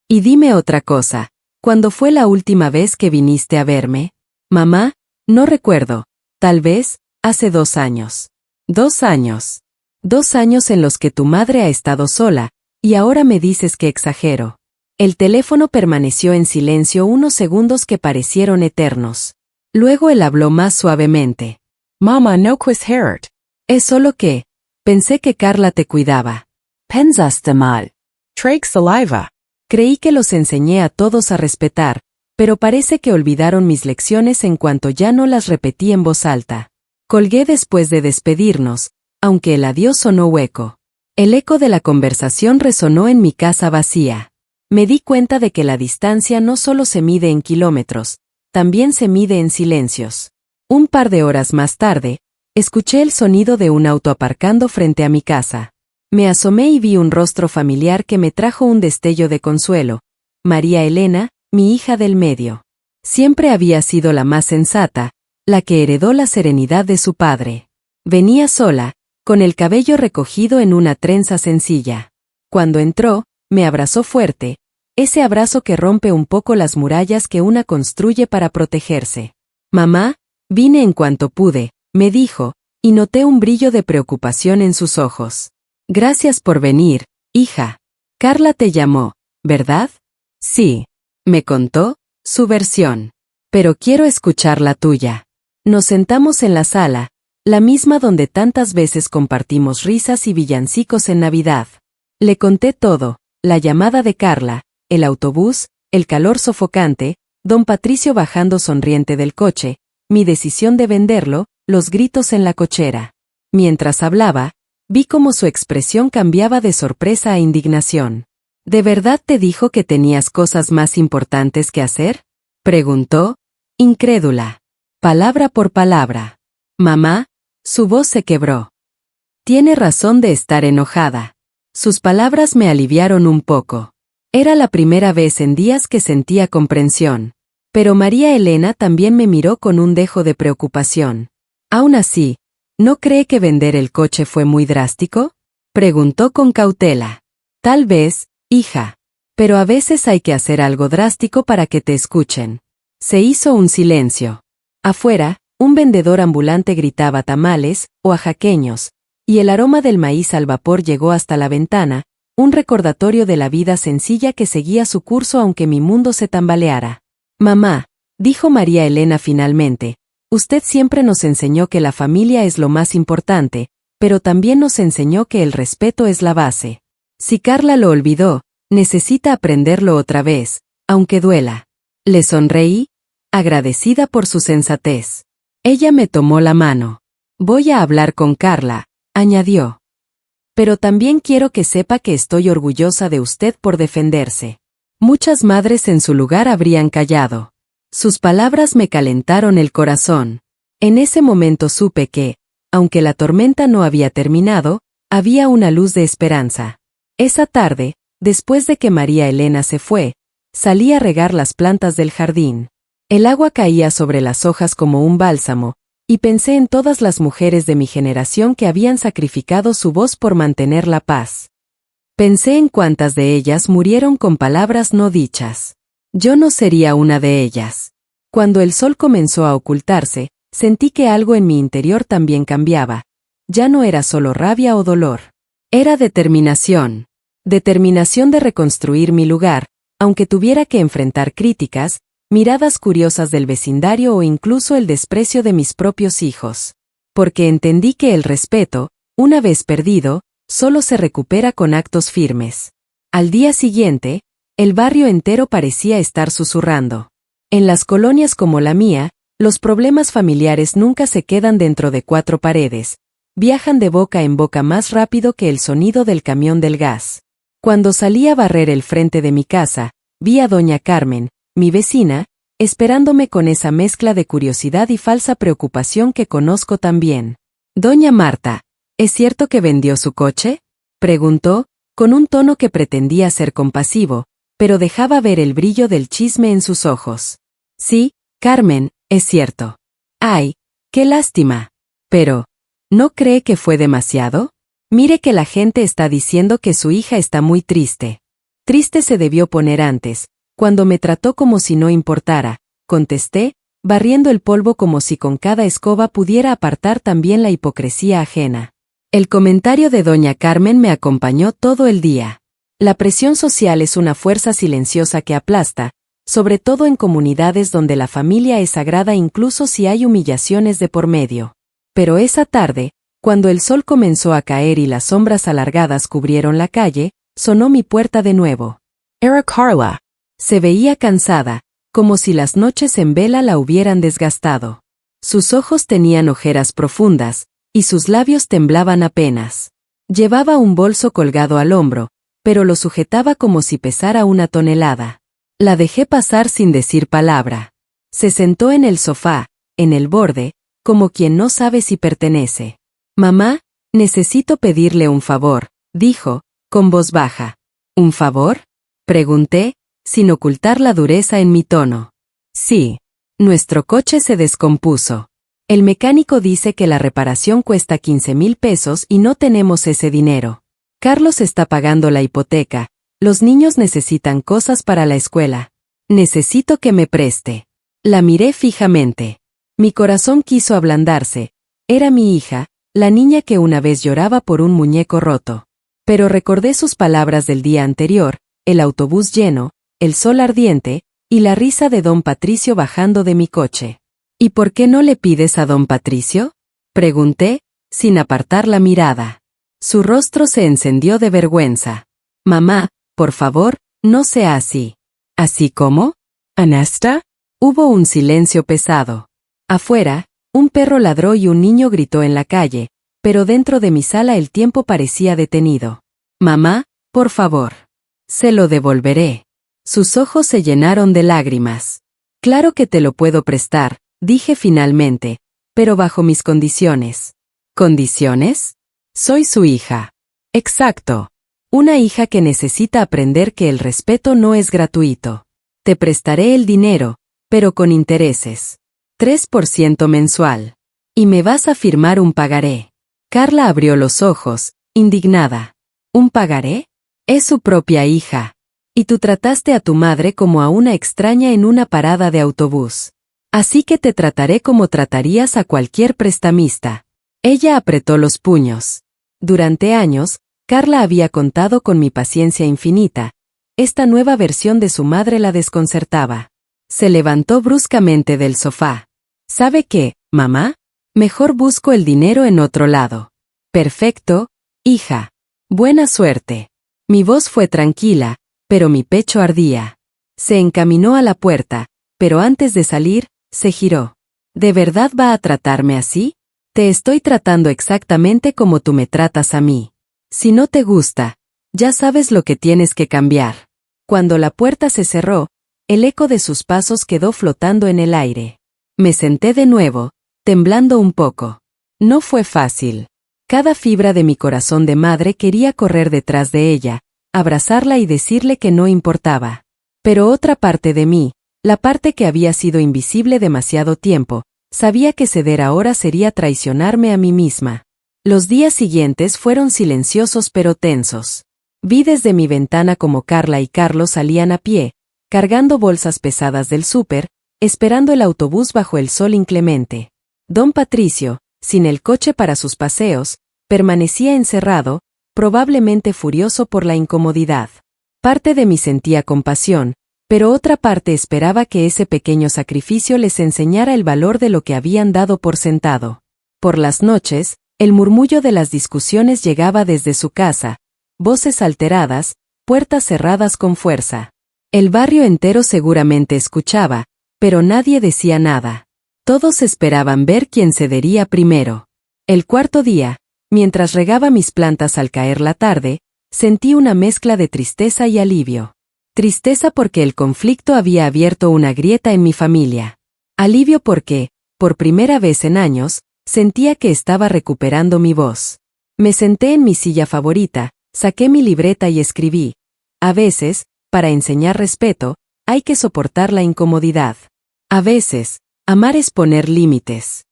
Y dime otra cosa. ¿Cuándo fue la última vez que viniste a verme? Mamá, no recuerdo. Tal vez, hace 2 años. 2 años. 2 años en los que tu madre ha estado sola, y ahora me dices que exagero. El teléfono permaneció en silencio unos segundos que parecieron eternos. Luego él habló más suavemente. Mama no quiz hurt. Es solo que, pensé que Carla te cuidaba. Pensaste mal. Trake saliva. Creí que los enseñé a todos a respetar, pero parece que olvidaron mis lecciones en cuanto ya no las repetí en voz alta. Colgué después de despedirnos, aunque el adiós sonó hueco. El eco de la conversación resonó en mi casa vacía. Me di cuenta de que la distancia no solo se mide en kilómetros, también se mide en silencios. Un par de horas más tarde, escuché el sonido de un auto aparcando frente a mi casa. Me asomé y vi un rostro familiar que me trajo un destello de consuelo. María Elena, mi hija del medio. Siempre había sido la más sensata, la que heredó la serenidad de su padre. Venía sola, con el cabello recogido en una trenza sencilla. Cuando entró, me abrazó fuerte, ese abrazo que rompe un poco las murallas que una construye para protegerse. Mamá, vine en cuanto pude, me dijo, y noté un brillo de preocupación en sus ojos. Gracias por venir, hija. Carla te llamó, ¿verdad? Sí. Me contó su versión. Pero quiero escuchar la tuya. Nos sentamos en la sala, la misma donde tantas veces compartimos risas y villancicos en Navidad. Le conté todo, la llamada de Carla, el autobús, el calor sofocante, don Patricio bajando sonriente del coche, mi decisión de venderlo, los gritos en la cochera. Mientras hablaba, vi cómo su expresión cambiaba de sorpresa a indignación. ¿De verdad te dijo que tenías cosas más importantes que hacer? Preguntó, incrédula. Palabra por palabra. Mamá, su voz se quebró. Tiene razón de estar enojada. Sus palabras me aliviaron un poco. Era la primera vez en días que sentía comprensión. Pero María Elena también me miró con un dejo de preocupación. Aún así, ¿no cree que vender el coche fue muy drástico? Preguntó con cautela. Tal vez, hija. Pero a veces hay que hacer algo drástico para que te escuchen. Se hizo un silencio. Afuera, un vendedor ambulante gritaba tamales, oaxaqueños, y el aroma del maíz al vapor llegó hasta la ventana, un recordatorio de la vida sencilla que seguía su curso aunque mi mundo se tambaleara. Mamá, dijo María Elena finalmente, usted siempre nos enseñó que la familia es lo más importante, pero también nos enseñó que el respeto es la base. Si Carla lo olvidó, necesita aprenderlo otra vez, aunque duela. Le sonreí, agradecida por su sensatez. Ella me tomó la mano. Voy a hablar con Carla, añadió. Pero también quiero que sepa que estoy orgullosa de usted por defenderse. Muchas madres en su lugar habrían callado. Sus palabras me calentaron el corazón. En ese momento supe que, aunque la tormenta no había terminado, había una luz de esperanza. Esa tarde, después de que María Elena se fue, salí a regar las plantas del jardín. El agua caía sobre las hojas como un bálsamo, y pensé en todas las mujeres de mi generación que habían sacrificado su voz por mantener la paz. Pensé en cuántas de ellas murieron con palabras no dichas. Yo no sería una de ellas. Cuando el sol comenzó a ocultarse, sentí que algo en mi interior también cambiaba. Ya no era solo rabia o dolor. Era determinación. Determinación de reconstruir mi lugar, aunque tuviera que enfrentar críticas, miradas curiosas del vecindario o incluso el desprecio de mis propios hijos. Porque entendí que el respeto, una vez perdido, solo se recupera con actos firmes. Al día siguiente, el barrio entero parecía estar susurrando. En las colonias como la mía, los problemas familiares nunca se quedan dentro de cuatro paredes, viajan de boca en boca más rápido que el sonido del camión del gas. Cuando salí a barrer el frente de mi casa, vi a doña Carmen, mi vecina, esperándome con esa mezcla de curiosidad y falsa preocupación que conozco tan bien. Doña Marta, ¿es cierto que vendió su coche?, preguntó, con un tono que pretendía ser compasivo, pero dejaba ver el brillo del chisme en sus ojos. Sí, Carmen, es cierto. Ay, qué lástima. Pero, ¿no cree que fue demasiado? Mire que la gente está diciendo que su hija está muy triste. Triste se debió poner antes, cuando me trató como si no importara, contesté, barriendo el polvo como si con cada escoba pudiera apartar también la hipocresía ajena. El comentario de doña Carmen me acompañó todo el día. La presión social es una fuerza silenciosa que aplasta, sobre todo en comunidades donde la familia es sagrada incluso si hay humillaciones de por medio. Pero esa tarde, cuando el sol comenzó a caer y las sombras alargadas cubrieron la calle, sonó mi puerta de nuevo. Era Carla. Se veía cansada, como si las noches en vela la hubieran desgastado. Sus ojos tenían ojeras profundas, y sus labios temblaban apenas. Llevaba un bolso colgado al hombro, pero lo sujetaba como si pesara una tonelada. La dejé pasar sin decir palabra. Se sentó en el sofá, en el borde, como quien no sabe si pertenece. Mamá, necesito pedirle un favor, dijo, con voz baja. ¿Un favor?, pregunté, sin ocultar la dureza en mi tono. Sí. Nuestro coche se descompuso. El mecánico dice que la reparación cuesta 15,000 pesos y no tenemos ese dinero. Carlos está pagando la hipoteca, los niños necesitan cosas para la escuela. Necesito que me preste. La miré fijamente. Mi corazón quiso ablandarse. Era mi hija, la niña que una vez lloraba por un muñeco roto. Pero recordé sus palabras del día anterior, el autobús lleno, el sol ardiente, y la risa de don Patricio bajando de mi coche. ¿Y por qué no le pides a don Patricio?, pregunté, sin apartar la mirada. Su rostro se encendió de vergüenza. Mamá, por favor, no sea así. ¿Así cómo? Anesta? Hubo un silencio pesado. Afuera, un perro ladró y un niño gritó en la calle, pero dentro de mi sala el tiempo parecía detenido. Mamá, por favor. Se lo devolveré. Sus ojos se llenaron de lágrimas. Claro que te lo puedo prestar, dije finalmente, pero bajo mis condiciones. ¿Condiciones? Soy su hija. Exacto. Una hija que necesita aprender que el respeto no es gratuito. Te prestaré el dinero, pero con intereses. 3% mensual. Y me vas a firmar un pagaré. Carla abrió los ojos, indignada. ¿Un pagaré? Es su propia hija. Y tú trataste a tu madre como a una extraña en una parada de autobús. Así que te trataré como tratarías a cualquier prestamista. Ella apretó los puños. Durante años, Carla había contado con mi paciencia infinita. Esta nueva versión de su madre la desconcertaba. Se levantó bruscamente del sofá. ¿Sabe qué, mamá? Mejor busco el dinero en otro lado. Perfecto, hija. Buena suerte. Mi voz fue tranquila, pero mi pecho ardía. Se encaminó a la puerta, pero antes de salir, se giró. ¿De verdad va a tratarme así? Te estoy tratando exactamente como tú me tratas a mí. Si no te gusta, ya sabes lo que tienes que cambiar. Cuando la puerta se cerró, el eco de sus pasos quedó flotando en el aire. Me senté de nuevo, temblando un poco. No fue fácil. Cada fibra de mi corazón de madre quería correr detrás de ella, abrazarla y decirle que no importaba. Pero otra parte de mí, la parte que había sido invisible demasiado tiempo, sabía que ceder ahora sería traicionarme a mí misma. Los días siguientes fueron silenciosos pero tensos. Vi desde mi ventana cómo Carla y Carlos salían a pie, cargando bolsas pesadas del súper, esperando el autobús bajo el sol inclemente. Don Patricio, sin el coche para sus paseos, permanecía encerrado, probablemente furioso por la incomodidad. Parte de mí sentía compasión, pero otra parte esperaba que ese pequeño sacrificio les enseñara el valor de lo que habían dado por sentado. Por las noches, el murmullo de las discusiones llegaba desde su casa, voces alteradas, puertas cerradas con fuerza. El barrio entero seguramente escuchaba, pero nadie decía nada. Todos esperaban ver quién cedería primero. El cuarto día, mientras regaba mis plantas al caer la tarde, sentí una mezcla de tristeza y alivio. Tristeza porque el conflicto había abierto una grieta en mi familia. Alivio porque, por primera vez en años, sentía que estaba recuperando mi voz. Me senté en mi silla favorita, saqué mi libreta y escribí. A veces, para enseñar respeto, hay que soportar la incomodidad. A veces, amar es poner límites.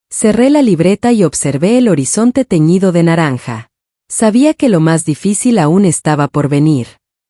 Cerré la libreta y observé el horizonte teñido de naranja. Sabía que lo más difícil aún estaba por venir.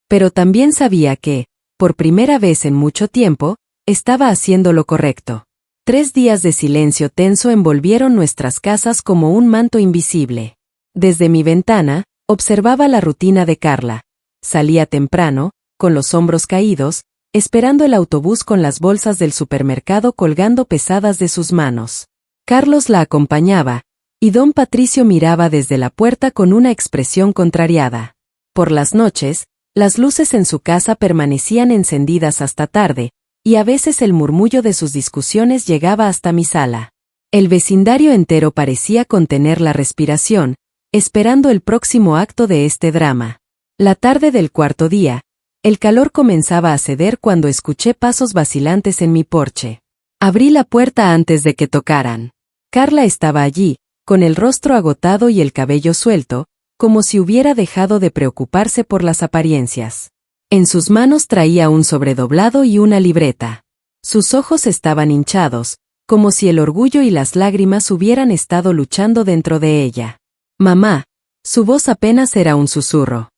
Pero también sabía que, por primera vez en mucho tiempo, estaba haciendo lo correcto. 3 días de silencio tenso envolvieron nuestras casas como un manto invisible. Desde mi ventana, observaba la rutina de Carla. Salía temprano, con los hombros caídos, esperando el autobús con las bolsas del supermercado colgando pesadas de sus manos. Carlos la acompañaba, y don Patricio miraba desde la puerta con una expresión contrariada. Por las noches, las luces en su casa permanecían encendidas hasta tarde, y a veces el murmullo de sus discusiones llegaba hasta mi sala. El vecindario entero parecía contener la respiración, esperando el próximo acto de este drama. La tarde del cuarto día, el calor comenzaba a ceder cuando escuché pasos vacilantes en mi porche. Abrí la puerta antes de que tocaran. Carla estaba allí, con el rostro agotado y el cabello suelto, como si hubiera dejado de preocuparse por las apariencias. En sus manos traía un sobredoblado y una libreta. Sus ojos estaban hinchados, como si el orgullo y las lágrimas hubieran estado luchando dentro de ella. Mamá, su voz apenas era un susurro.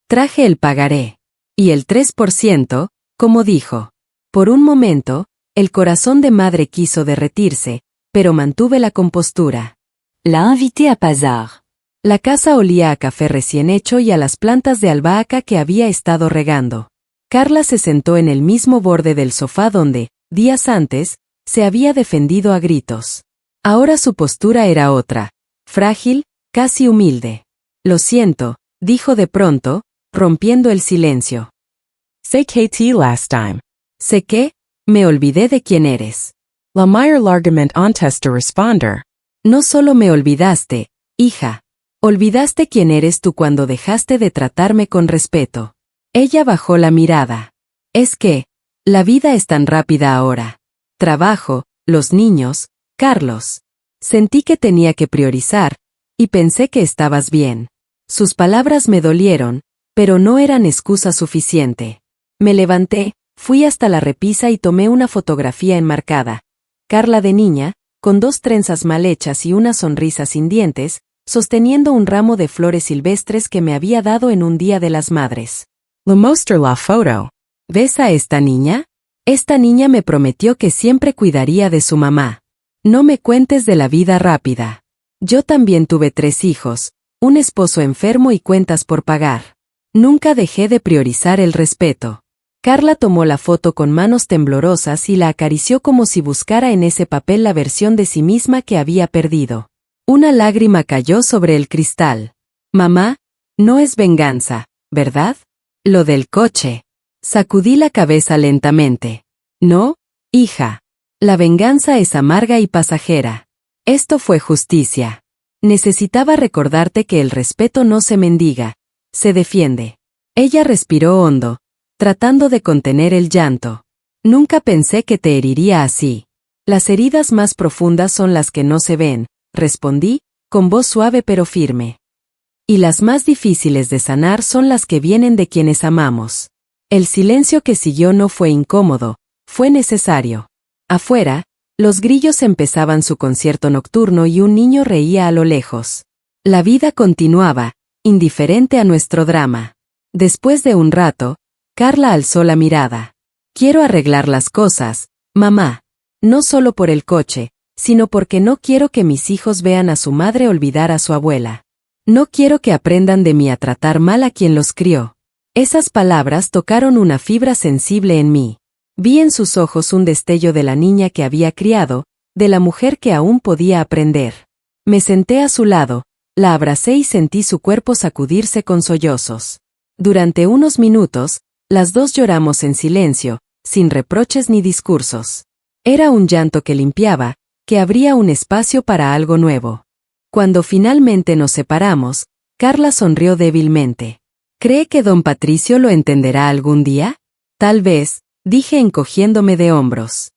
Traje el pagaré. Y el 3%, como dijo. Por un momento, el corazón de madre quiso derretirse, pero mantuve la compostura. La invité a pasar. La casa olía a café recién hecho y a las plantas de albahaca que había estado regando. Carla se sentó en el mismo borde del sofá donde, días antes, se había defendido a gritos. Ahora su postura era otra, frágil, casi humilde. Lo siento, dijo de pronto, rompiendo el silencio. Say KT last time. Sé que, me olvidé de quién eres. La Meyer Largament Ontester Responder. No solo me olvidaste, hija. Olvidaste quién eres tú cuando dejaste de tratarme con respeto. Ella bajó la mirada. Es que, la vida es tan rápida ahora. Trabajo, los niños, Carlos. Sentí que tenía que priorizar, y pensé que estabas bien. Sus palabras me dolieron, pero no eran excusa suficiente. Me levanté, fui hasta la repisa y tomé una fotografía enmarcada. Carla de niña, con 2 trenzas mal hechas y una sonrisa sin dientes, sosteniendo un ramo de flores silvestres que me había dado en un día de las madres. Le mostre la photo. ¿Ves a esta niña? Esta niña me prometió que siempre cuidaría de su mamá. No me cuentes de la vida rápida. Yo también tuve 3 hijos, un esposo enfermo y cuentas por pagar. Nunca dejé de priorizar el respeto. Carla tomó la foto con manos temblorosas y la acarició como si buscara en ese papel la versión de sí misma que había perdido. Una lágrima cayó sobre el cristal. Mamá, no es venganza, ¿verdad? Lo del coche. Sacudí la cabeza lentamente. No, hija. La venganza es amarga y pasajera. Esto fue justicia. Necesitaba recordarte que el respeto no se mendiga, se defiende. Ella respiró hondo, tratando de contener el llanto. Nunca pensé que te heriría así. Las heridas más profundas son las que no se ven, respondí, con voz suave pero firme. Y las más difíciles de sanar son las que vienen de quienes amamos. El silencio que siguió no fue incómodo, fue necesario. Afuera, los grillos empezaban su concierto nocturno y un niño reía a lo lejos. La vida continuaba, indiferente a nuestro drama. Después de un rato, Carla alzó la mirada. Quiero arreglar las cosas, mamá. No solo por el coche, sino porque no quiero que mis hijos vean a su madre olvidar a su abuela. No quiero que aprendan de mí a tratar mal a quien los crió. Esas palabras tocaron una fibra sensible en mí. Vi en sus ojos un destello de la niña que había criado, de la mujer que aún podía aprender. Me senté a su lado, la abracé y sentí su cuerpo sacudirse con sollozos. Durante unos minutos, las dos lloramos en silencio, sin reproches ni discursos. Era un llanto que limpiaba, que abría un espacio para algo nuevo. Cuando finalmente nos separamos, Carla sonrió débilmente. ¿Cree que don Patricio lo entenderá algún día? Tal vez, dije encogiéndome de hombros.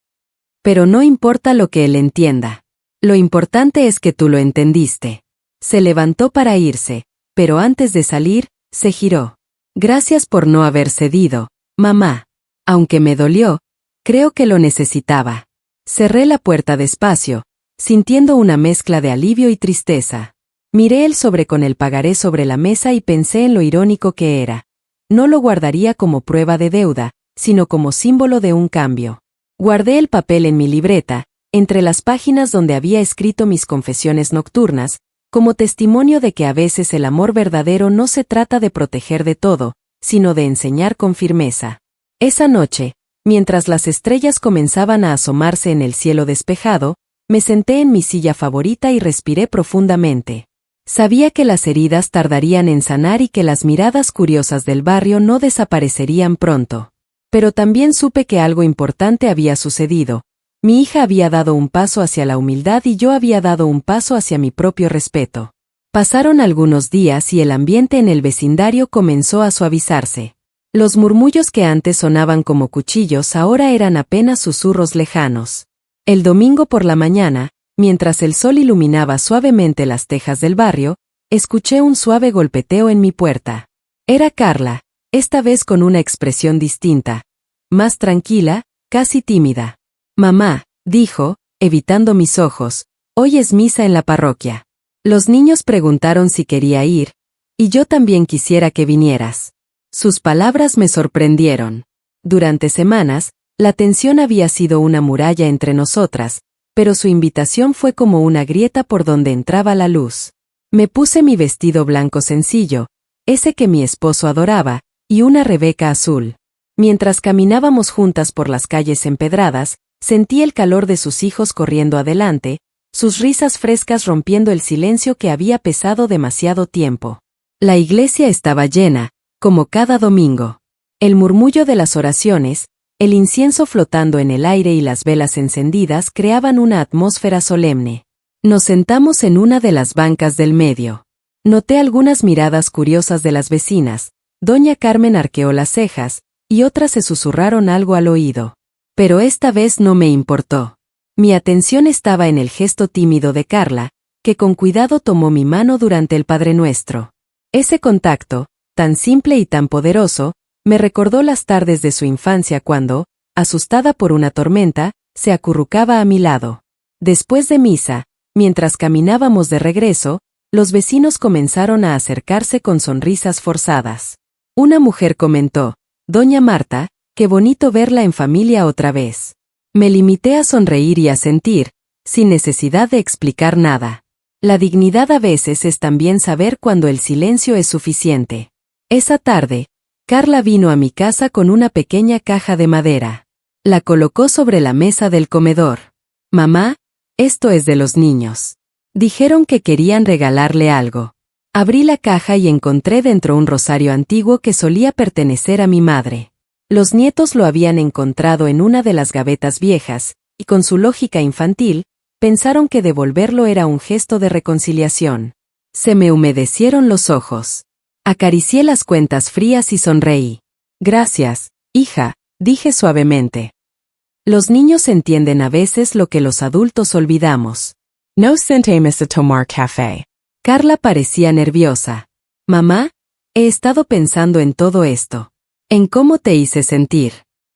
Pero no importa lo que él entienda. Lo importante es que tú lo entendiste. Se levantó para irse, pero antes de salir, se giró. Gracias por no haber cedido, mamá. Aunque me dolió, creo que lo necesitaba. Cerré la puerta despacio, sintiendo una mezcla de alivio y tristeza. Miré el sobre con el pagaré sobre la mesa y pensé en lo irónico que era. No lo guardaría como prueba de deuda, sino como símbolo de un cambio. Guardé el papel en mi libreta, entre las páginas donde había escrito mis confesiones nocturnas, como testimonio de que a veces el amor verdadero no se trata de proteger de todo, sino de enseñar con firmeza. Esa noche, mientras las estrellas comenzaban a asomarse en el cielo despejado, me senté en mi silla favorita y respiré profundamente. Sabía que las heridas tardarían en sanar y que las miradas curiosas del barrio no desaparecerían pronto. Pero también supe que algo importante había sucedido. Mi hija había dado un paso hacia la humildad y yo había dado un paso hacia mi propio respeto. Pasaron algunos días y el ambiente en el vecindario comenzó a suavizarse. Los murmullos que antes sonaban como cuchillos ahora eran apenas susurros lejanos. El domingo por la mañana, mientras el sol iluminaba suavemente las tejas del barrio, escuché un suave golpeteo en mi puerta. Era Carla, esta vez con una expresión distinta, más tranquila, casi tímida. Mamá, dijo, evitando mis ojos, hoy es misa en la parroquia. Los niños preguntaron si quería ir, y yo también quisiera que vinieras. Sus palabras me sorprendieron. Durante semanas, la tensión había sido una muralla entre nosotras, pero su invitación fue como una grieta por donde entraba la luz. Me puse mi vestido blanco sencillo, ese que mi esposo adoraba, y una rebeca azul. Mientras caminábamos juntas por las calles empedradas, sentí el calor de sus hijos corriendo adelante, sus risas frescas rompiendo el silencio que había pesado demasiado tiempo. La iglesia estaba llena, como cada domingo. El murmullo de las oraciones, el incienso flotando en el aire y las velas encendidas creaban una atmósfera solemne. Nos sentamos en una de las bancas del medio. Noté algunas miradas curiosas de las vecinas. Doña Carmen arqueó las cejas, y otras se susurraron algo al oído. Pero esta vez no me importó. Mi atención estaba en el gesto tímido de Carla, que con cuidado tomó mi mano durante el Padre Nuestro. Ese contacto, tan simple y tan poderoso, me recordó las tardes de su infancia cuando, asustada por una tormenta, se acurrucaba a mi lado. Después de misa, mientras caminábamos de regreso, los vecinos comenzaron a acercarse con sonrisas forzadas. Una mujer comentó, «Doña Marta, qué bonito verla en familia otra vez». Me limité a sonreír y a sentir, sin necesidad de explicar nada. La dignidad a veces es también saber cuando el silencio es suficiente. Esa tarde, Carla vino a mi casa con una pequeña caja de madera. La colocó sobre la mesa del comedor. «Mamá, esto es de los niños. Dijeron que querían regalarle algo». Abrí la caja y encontré dentro un rosario antiguo que solía pertenecer a mi madre. Los nietos lo habían encontrado en una de las gavetas viejas, y con su lógica infantil, pensaron que devolverlo era un gesto de reconciliación. Se me humedecieron los ojos. Acaricié las cuentas frías y sonreí. Gracias, hija, dije suavemente. Los niños entienden a veces lo que los adultos olvidamos. No sentamos a tomar café. Carla parecía nerviosa. Mamá, he estado pensando en todo esto. En cómo te hice sentir.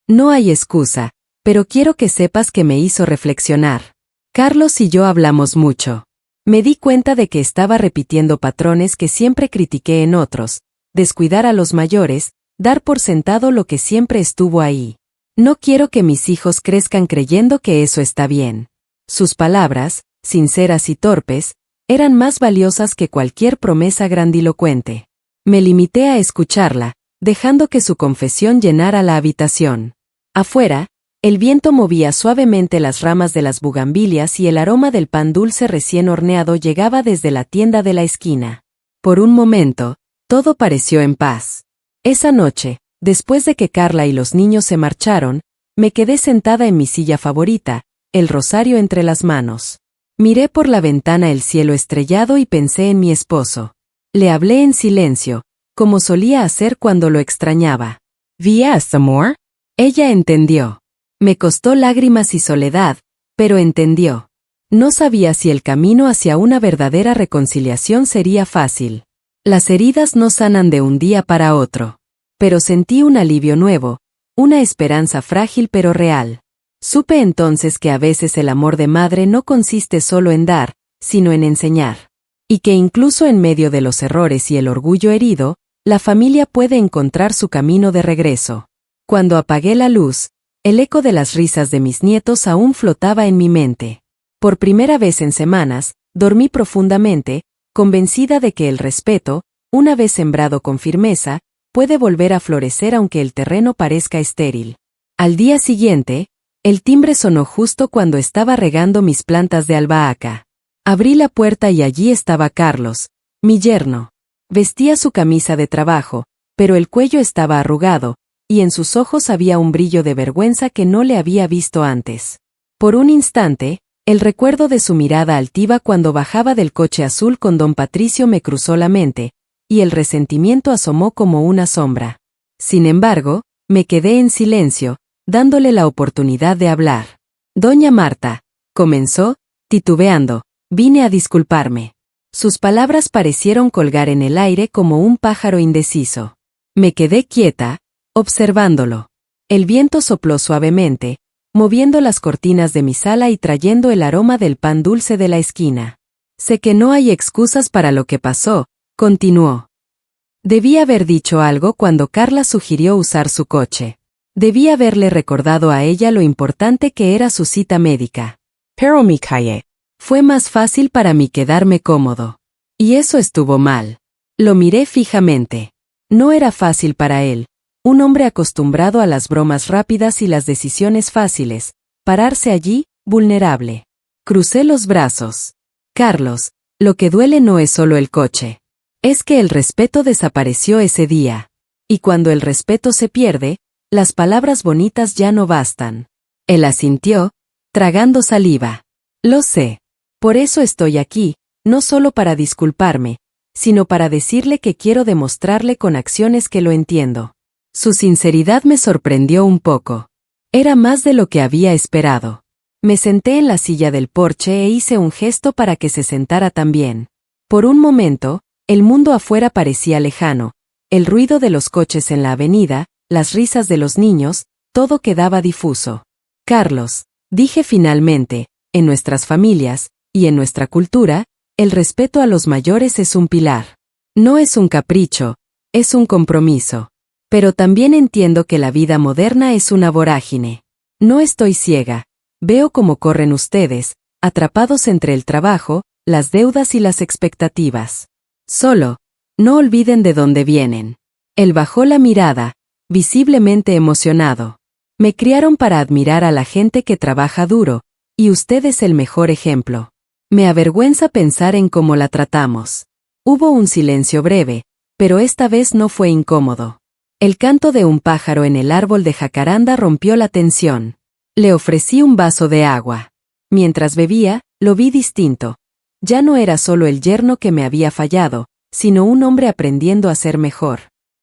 No hay excusa, pero quiero que sepas que me hizo reflexionar. Carlos y yo hablamos mucho. Me di cuenta de que estaba repitiendo patrones que siempre critiqué en otros, descuidar a los mayores, dar por sentado lo que siempre estuvo ahí. No quiero que mis hijos crezcan creyendo que eso está bien. Sus palabras, sinceras y torpes, eran más valiosas que cualquier promesa grandilocuente. Me limité a escucharla, dejando que su confesión llenara la habitación. Afuera, el viento movía suavemente las ramas de las bugambilias y el aroma del pan dulce recién horneado llegaba desde la tienda de la esquina. Por un momento, todo pareció en paz. Esa noche, después de que Carla y los niños se marcharon, me quedé sentada en mi silla favorita, el rosario entre las manos. Miré por la ventana el cielo estrellado y pensé en mi esposo. Le hablé en silencio, como solía hacer cuando lo extrañaba. Yes, amor. Ella entendió. Me costó lágrimas y soledad, pero entendió. No sabía si el camino hacia una verdadera reconciliación sería fácil. Las heridas no sanan de un día para otro. Pero sentí un alivio nuevo, una esperanza frágil pero real. Supe entonces que a veces el amor de madre no consiste solo en dar, sino en enseñar. Y que incluso en medio de los errores y el orgullo herido, la familia puede encontrar su camino de regreso. Cuando apagué la luz, el eco de las risas de mis nietos aún flotaba en mi mente. Por primera vez en semanas, dormí profundamente, convencida de que el respeto, una vez sembrado con firmeza, puede volver a florecer aunque el terreno parezca estéril. Al día siguiente, el timbre sonó justo cuando estaba regando mis plantas de albahaca. Abrí la puerta y allí estaba Carlos, mi yerno. Vestía su camisa de trabajo, pero el cuello estaba arrugado, y en sus ojos había un brillo de vergüenza que no le había visto antes. Por un instante, el recuerdo de su mirada altiva cuando bajaba del coche azul con don Patricio me cruzó la mente, y el resentimiento asomó como una sombra. Sin embargo, me quedé en silencio, dándole la oportunidad de hablar. Doña Marta, comenzó, titubeando, vine a disculparme. Sus palabras parecieron colgar en el aire como un pájaro indeciso. Me quedé quieta, observándolo. El viento sopló suavemente, moviendo las cortinas de mi sala y trayendo el aroma del pan dulce de la esquina. Sé que no hay excusas para lo que pasó, continuó. Debí haber dicho algo cuando Carla sugirió usar su coche. Debí haberle recordado a ella lo importante que era su cita médica. Pero me callé. Fue más fácil para mí quedarme cómodo. Y eso estuvo mal. Lo miré fijamente. No era fácil para él, un hombre acostumbrado a las bromas rápidas y las decisiones fáciles, pararse allí, vulnerable. Crucé los brazos. Carlos, lo que duele no es solo el coche. Es que el respeto desapareció ese día. Y cuando el respeto se pierde, las palabras bonitas ya no bastan. Él asintió, tragando saliva. Lo sé. Por eso estoy aquí, no solo para disculparme, sino para decirle que quiero demostrarle con acciones que lo entiendo. Su sinceridad me sorprendió un poco. Era más de lo que había esperado. Me senté en la silla del porche e hice un gesto para que se sentara también. Por un momento, el mundo afuera parecía lejano, el ruido de los coches en la avenida, las risas de los niños, todo quedaba difuso. Carlos, dije finalmente, en nuestras familias, y en nuestra cultura, el respeto a los mayores es un pilar. No es un capricho, es un compromiso. Pero también entiendo que la vida moderna es una vorágine. No estoy ciega, veo cómo corren ustedes, atrapados entre el trabajo, las deudas y las expectativas. Solo, no olviden de dónde vienen. Él bajó la mirada, visiblemente emocionado. Me criaron para admirar a la gente que trabaja duro, y usted es el mejor ejemplo. Me avergüenza pensar en cómo la tratamos. Hubo un silencio breve, pero esta vez no fue incómodo. El canto de un pájaro en el árbol de jacaranda rompió la tensión. Le ofrecí un vaso de agua. Mientras bebía, lo vi distinto. Ya no era solo el yerno que me había fallado, sino un hombre aprendiendo a ser mejor.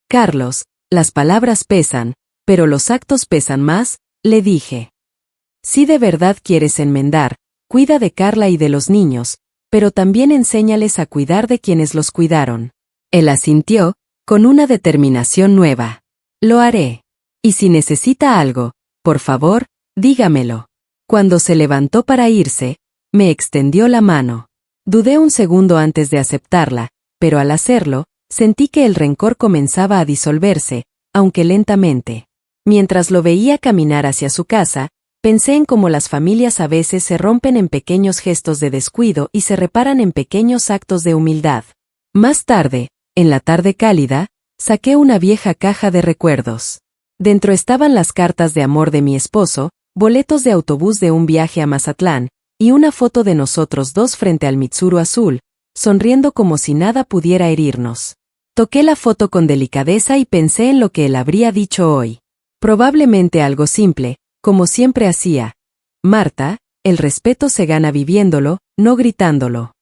Carlos, las palabras pesan, pero los actos pesan más, le dije. Si de verdad quieres enmendar, cuida de Carla y de los niños, pero también enséñales a cuidar de quienes los cuidaron. Él asintió, con una determinación nueva. Lo haré. Y si necesita algo, por favor, dígamelo. Cuando se levantó para irse, me extendió la mano. Dudé un segundo antes de aceptarla, pero al hacerlo, sentí que el rencor comenzaba a disolverse, aunque lentamente. Mientras lo veía caminar hacia su casa, pensé en cómo las familias a veces se rompen en pequeños gestos de descuido y se reparan en pequeños actos de humildad. Más tarde, en la tarde cálida, saqué una vieja caja de recuerdos. Dentro estaban las cartas de amor de mi esposo, boletos de autobús de un viaje a Mazatlán, y una foto de nosotros dos frente al Mitsuru azul, sonriendo como si nada pudiera herirnos. Toqué la foto con delicadeza y pensé en lo que él habría dicho hoy. Probablemente algo simple, como siempre hacía. Marta, el respeto se gana viviéndolo, no gritándolo.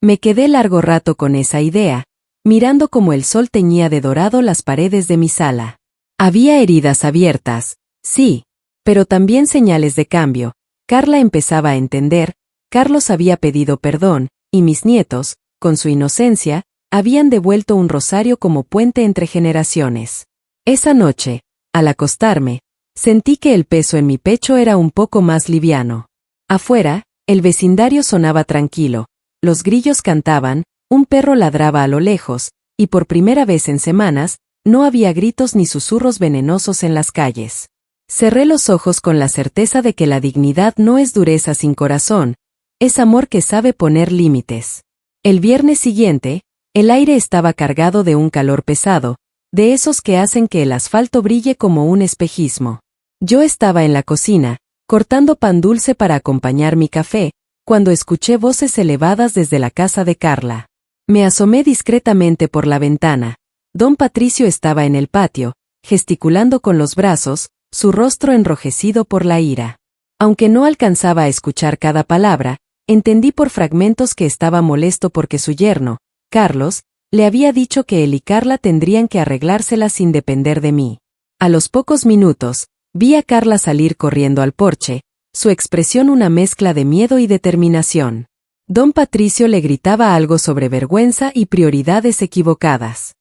Me quedé largo rato con esa idea, mirando cómo el sol teñía de dorado las paredes de mi sala. Había heridas abiertas, sí, pero también señales de cambio. Carla empezaba a entender, Carlos había pedido perdón, y mis nietos, con su inocencia, habían devuelto un rosario como puente entre generaciones. Esa noche, al acostarme, sentí que el peso en mi pecho era un poco más liviano. Afuera, el vecindario sonaba tranquilo, los grillos cantaban, un perro ladraba a lo lejos, y por primera vez en semanas, no había gritos ni susurros venenosos en las calles. Cerré los ojos con la certeza de que la dignidad no es dureza sin corazón, es amor que sabe poner límites. El viernes siguiente, el aire estaba cargado de un calor pesado, de esos que hacen que el asfalto brille como un espejismo. Yo estaba en la cocina, cortando pan dulce para acompañar mi café, cuando escuché voces elevadas desde la casa de Carla. Me asomé discretamente por la ventana. Don Patricio estaba en el patio, gesticulando con los brazos, su rostro enrojecido por la ira. Aunque no alcanzaba a escuchar cada palabra, entendí por fragmentos que estaba molesto porque su yerno, Carlos, le había dicho que él y Carla tendrían que arreglárselas sin depender de mí. A los pocos minutos, vi a Carla salir corriendo al porche, su expresión una mezcla de miedo y determinación. Don Patricio le gritaba algo sobre vergüenza y prioridades equivocadas.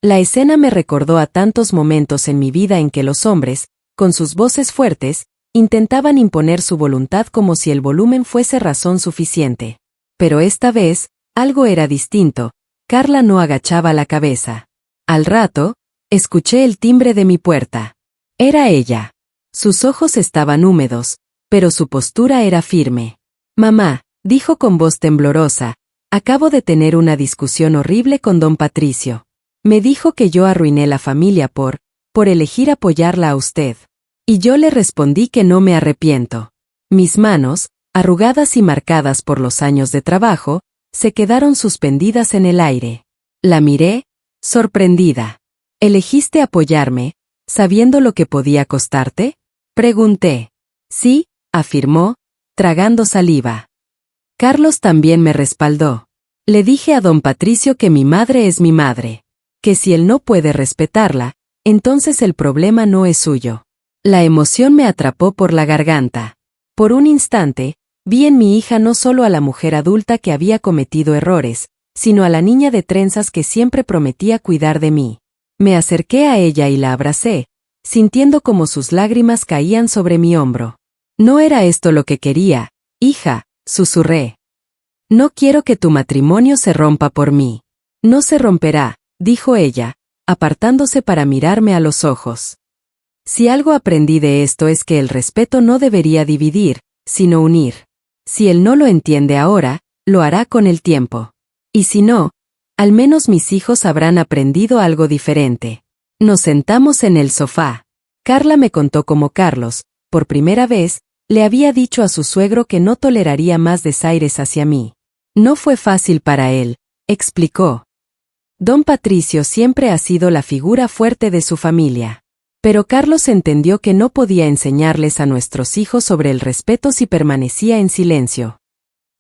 La escena me recordó a tantos momentos en mi vida en que los hombres, con sus voces fuertes, intentaban imponer su voluntad como si el volumen fuese razón suficiente. Pero esta vez, algo era distinto. Carla no agachaba la cabeza. Al rato, escuché el timbre de mi puerta. Era ella. Sus ojos estaban húmedos, pero su postura era firme. Mamá, dijo con voz temblorosa, acabo de tener una discusión horrible con don Patricio. Me dijo que yo arruiné la familia por elegir apoyarla a usted. Y yo le respondí que no me arrepiento. Mis manos, arrugadas y marcadas por los años de trabajo, se quedaron suspendidas en el aire. La miré, sorprendida. ¿Elegiste apoyarme, sabiendo lo que podía costarte? Pregunté. Sí, afirmó, tragando saliva. Carlos también me respaldó. Le dije a don Patricio que mi madre es mi madre. Que si él no puede respetarla, entonces el problema no es suyo. La emoción me atrapó por la garganta. Por un instante, vi en mi hija no solo a la mujer adulta que había cometido errores, sino a la niña de trenzas que siempre prometía cuidar de mí. Me acerqué a ella y la abracé, sintiendo como sus lágrimas caían sobre mi hombro. No era esto lo que quería, hija, susurré. No quiero que tu matrimonio se rompa por mí. No se romperá, dijo ella, apartándose para mirarme a los ojos. Si algo aprendí de esto es que el respeto no debería dividir, sino unir. Si él no lo entiende ahora, lo hará con el tiempo. Y si no, al menos mis hijos habrán aprendido algo diferente. Nos sentamos en el sofá. Carla me contó cómo Carlos, por primera vez, le había dicho a su suegro que no toleraría más desaires hacia mí. No fue fácil para él, explicó. Don Patricio siempre ha sido la figura fuerte de su familia. Pero Carlos entendió que no podía enseñarles a nuestros hijos sobre el respeto si permanecía en silencio.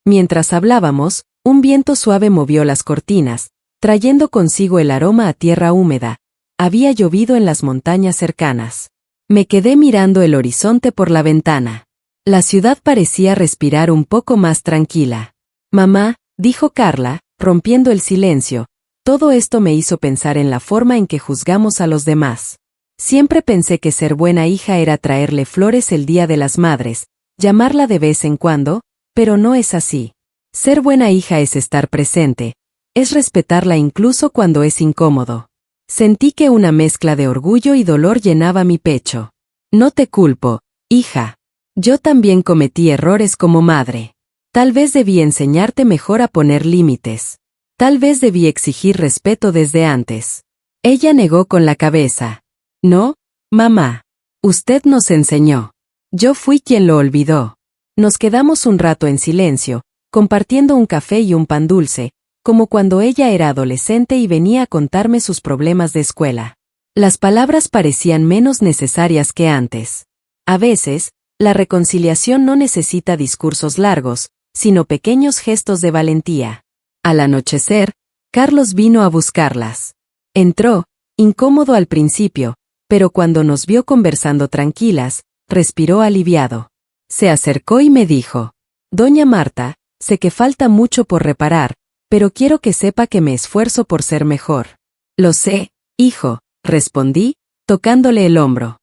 Mientras hablábamos, un viento suave movió las cortinas, trayendo consigo el aroma a tierra húmeda, Había llovido en las montañas cercanas. Me quedé mirando el horizonte por la ventana. La ciudad parecía respirar un poco más tranquila. Mamá, dijo Carla, rompiendo el silencio, todo esto me hizo pensar en la forma en que juzgamos a los demás. Siempre pensé que ser buena hija era traerle flores el Día de las Madres, llamarla de vez en cuando, pero no es así. Ser buena hija es estar presente, es respetarla incluso cuando es incómodo. Sentí que una mezcla de orgullo y dolor llenaba mi pecho. No te culpo, hija. Yo también cometí errores como madre. Tal vez debí enseñarte mejor a poner límites. Tal vez debí exigir respeto desde antes. Ella negó con la cabeza. No, mamá. Usted nos enseñó. Yo fui quien lo olvidó. Nos quedamos un rato en silencio, compartiendo un café y un pan dulce, como cuando ella era adolescente y venía a contarme sus problemas de escuela. Las palabras parecían menos necesarias que antes. A veces, la reconciliación no necesita discursos largos, sino pequeños gestos de valentía. Al anochecer, Carlos vino a buscarlas. Entró, incómodo al principio, pero cuando nos vio conversando tranquilas, respiró aliviado. Se acercó y me dijo: Doña Marta, sé que falta mucho por reparar, pero quiero que sepa que me esfuerzo por ser mejor. Lo sé, hijo, respondí, tocándole el hombro.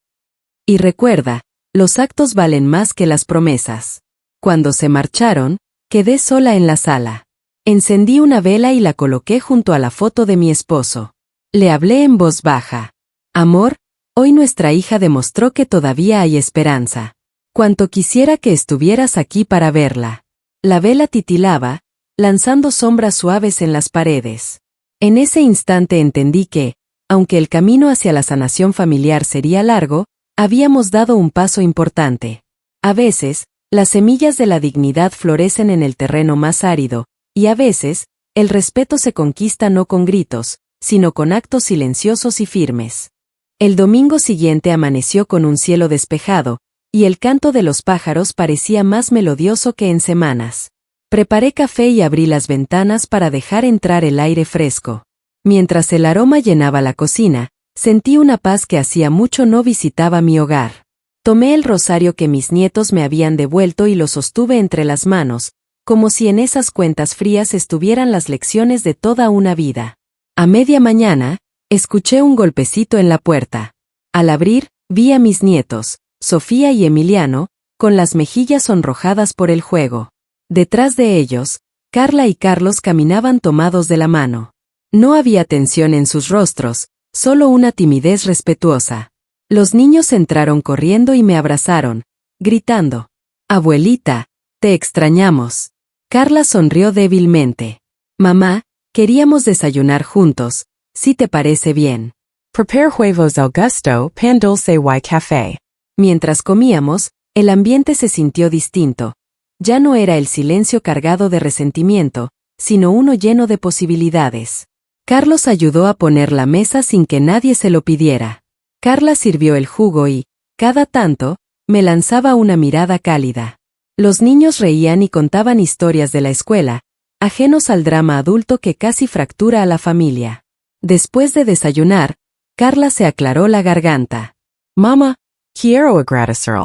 Y recuerda, los actos valen más que las promesas. Cuando se marcharon, quedé sola en la sala. Encendí una vela y la coloqué junto a la foto de mi esposo. Le hablé en voz baja. Amor, hoy nuestra hija demostró que todavía hay esperanza. Cuanto quisiera que estuvieras aquí para verla. La vela titilaba, lanzando sombras suaves en las paredes. En ese instante entendí que, aunque el camino hacia la sanación familiar sería largo, habíamos dado un paso importante. A veces, las semillas de la dignidad florecen en el terreno más árido, y a veces, el respeto se conquista no con gritos, sino con actos silenciosos y firmes. El domingo siguiente amaneció con un cielo despejado, y el canto de los pájaros parecía más melodioso que en semanas. Preparé café y abrí las ventanas para dejar entrar el aire fresco. Mientras el aroma llenaba la cocina, sentí una paz que hacía mucho no visitaba mi hogar. Tomé el rosario que mis nietos me habían devuelto y lo sostuve entre las manos, como si en esas cuentas frías estuvieran las lecciones de toda una vida. A media mañana, escuché un golpecito en la puerta. Al abrir, vi a mis nietos, Sofía y Emiliano, con las mejillas sonrojadas por el juego. Detrás de ellos, Carla y Carlos caminaban tomados de la mano. No había tensión en sus rostros, solo una timidez respetuosa. Los niños entraron corriendo y me abrazaron, gritando: «Abuelita, te extrañamos». Carla sonrió débilmente. «Mamá, queríamos desayunar juntos, si te parece bien». Prepare huevos al gusto, pan dulce y café. Mientras comíamos, el ambiente se sintió distinto. Ya no era el silencio cargado de resentimiento, sino uno lleno de posibilidades. Carlos ayudó a poner la mesa sin que nadie se lo pidiera. Carla sirvió el jugo y, cada tanto, me lanzaba una mirada cálida. Los niños reían y contaban historias de la escuela, ajenos al drama adulto que casi fractura a la familia. Después de desayunar, Carla se aclaró la garganta. Mama, quiero agradecer.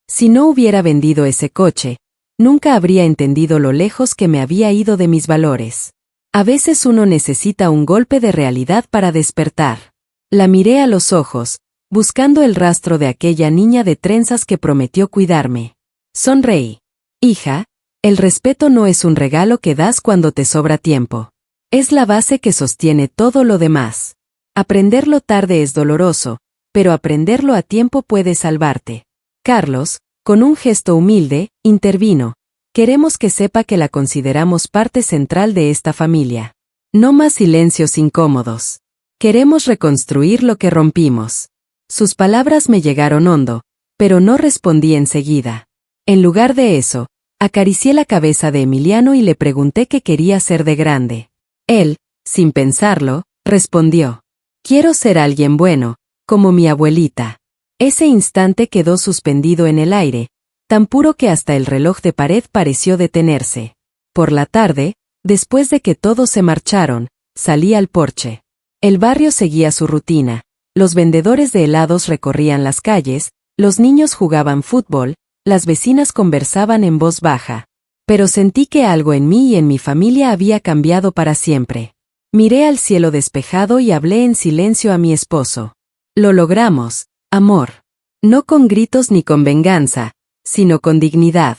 Si no hubiera vendido ese coche, nunca habría entendido lo lejos que me había ido de mis valores. A veces uno necesita un golpe de realidad para despertar. La miré a los ojos, buscando el rastro de aquella niña de trenzas que prometió cuidarme. Sonreí. Hija, el respeto no es un regalo que das cuando te sobra tiempo. Es la base que sostiene todo lo demás. Aprenderlo tarde es doloroso, pero aprenderlo a tiempo puede salvarte. Carlos, con un gesto humilde, intervino. Queremos que sepa que la consideramos parte central de esta familia. No más silencios incómodos. Queremos reconstruir lo que rompimos. Sus palabras me llegaron hondo, pero no respondí enseguida. En lugar de eso, acaricié la cabeza de Emiliano y le pregunté qué quería ser de grande. Él, sin pensarlo, respondió: «Quiero ser alguien bueno, como mi abuelita». Ese instante quedó suspendido en el aire, tan puro que hasta el reloj de pared pareció detenerse. Por la tarde, después de que todos se marcharon, salí al porche. El barrio seguía su rutina, los vendedores de helados recorrían las calles, los niños jugaban fútbol, las vecinas conversaban en voz baja. Pero sentí que algo en mí y en mi familia había cambiado para siempre. Miré al cielo despejado y hablé en silencio a mi esposo. Lo logramos, amor. No con gritos ni con venganza, sino con dignidad.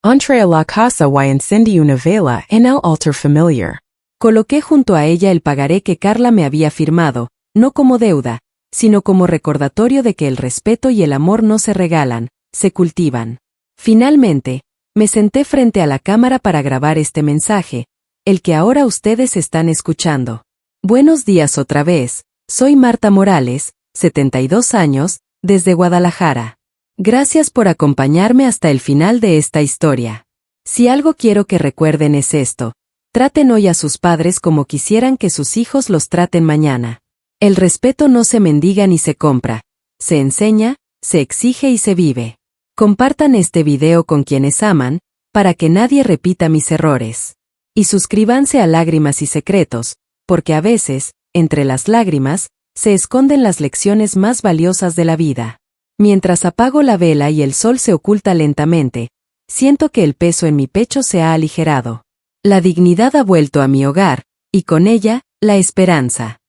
Entre a la casa y encendí una vela en el altar familiar. Coloqué junto a ella el pagaré que Carla me había firmado, no como deuda, sino como recordatorio de que el respeto y el amor no se regalan, se cultivan. Finalmente, me senté frente a la cámara para grabar este mensaje, el que ahora ustedes están escuchando. Buenos días otra vez, soy Marta Morales, 72 años, desde Guadalajara. Gracias por acompañarme hasta el final de esta historia. Si algo quiero que recuerden es esto: traten hoy a sus padres como quisieran que sus hijos los traten mañana. El respeto no se mendiga ni se compra, se enseña, se exige y se vive. Compartan este video con quienes aman, para que nadie repita mis errores. Y suscríbanse a Lágrimas y Secretos, porque a veces, entre las lágrimas, se esconden las lecciones más valiosas de la vida. Mientras apago la vela y el sol se oculta lentamente, siento que el peso en mi pecho se ha aligerado. La dignidad ha vuelto a mi hogar, y con ella, la esperanza.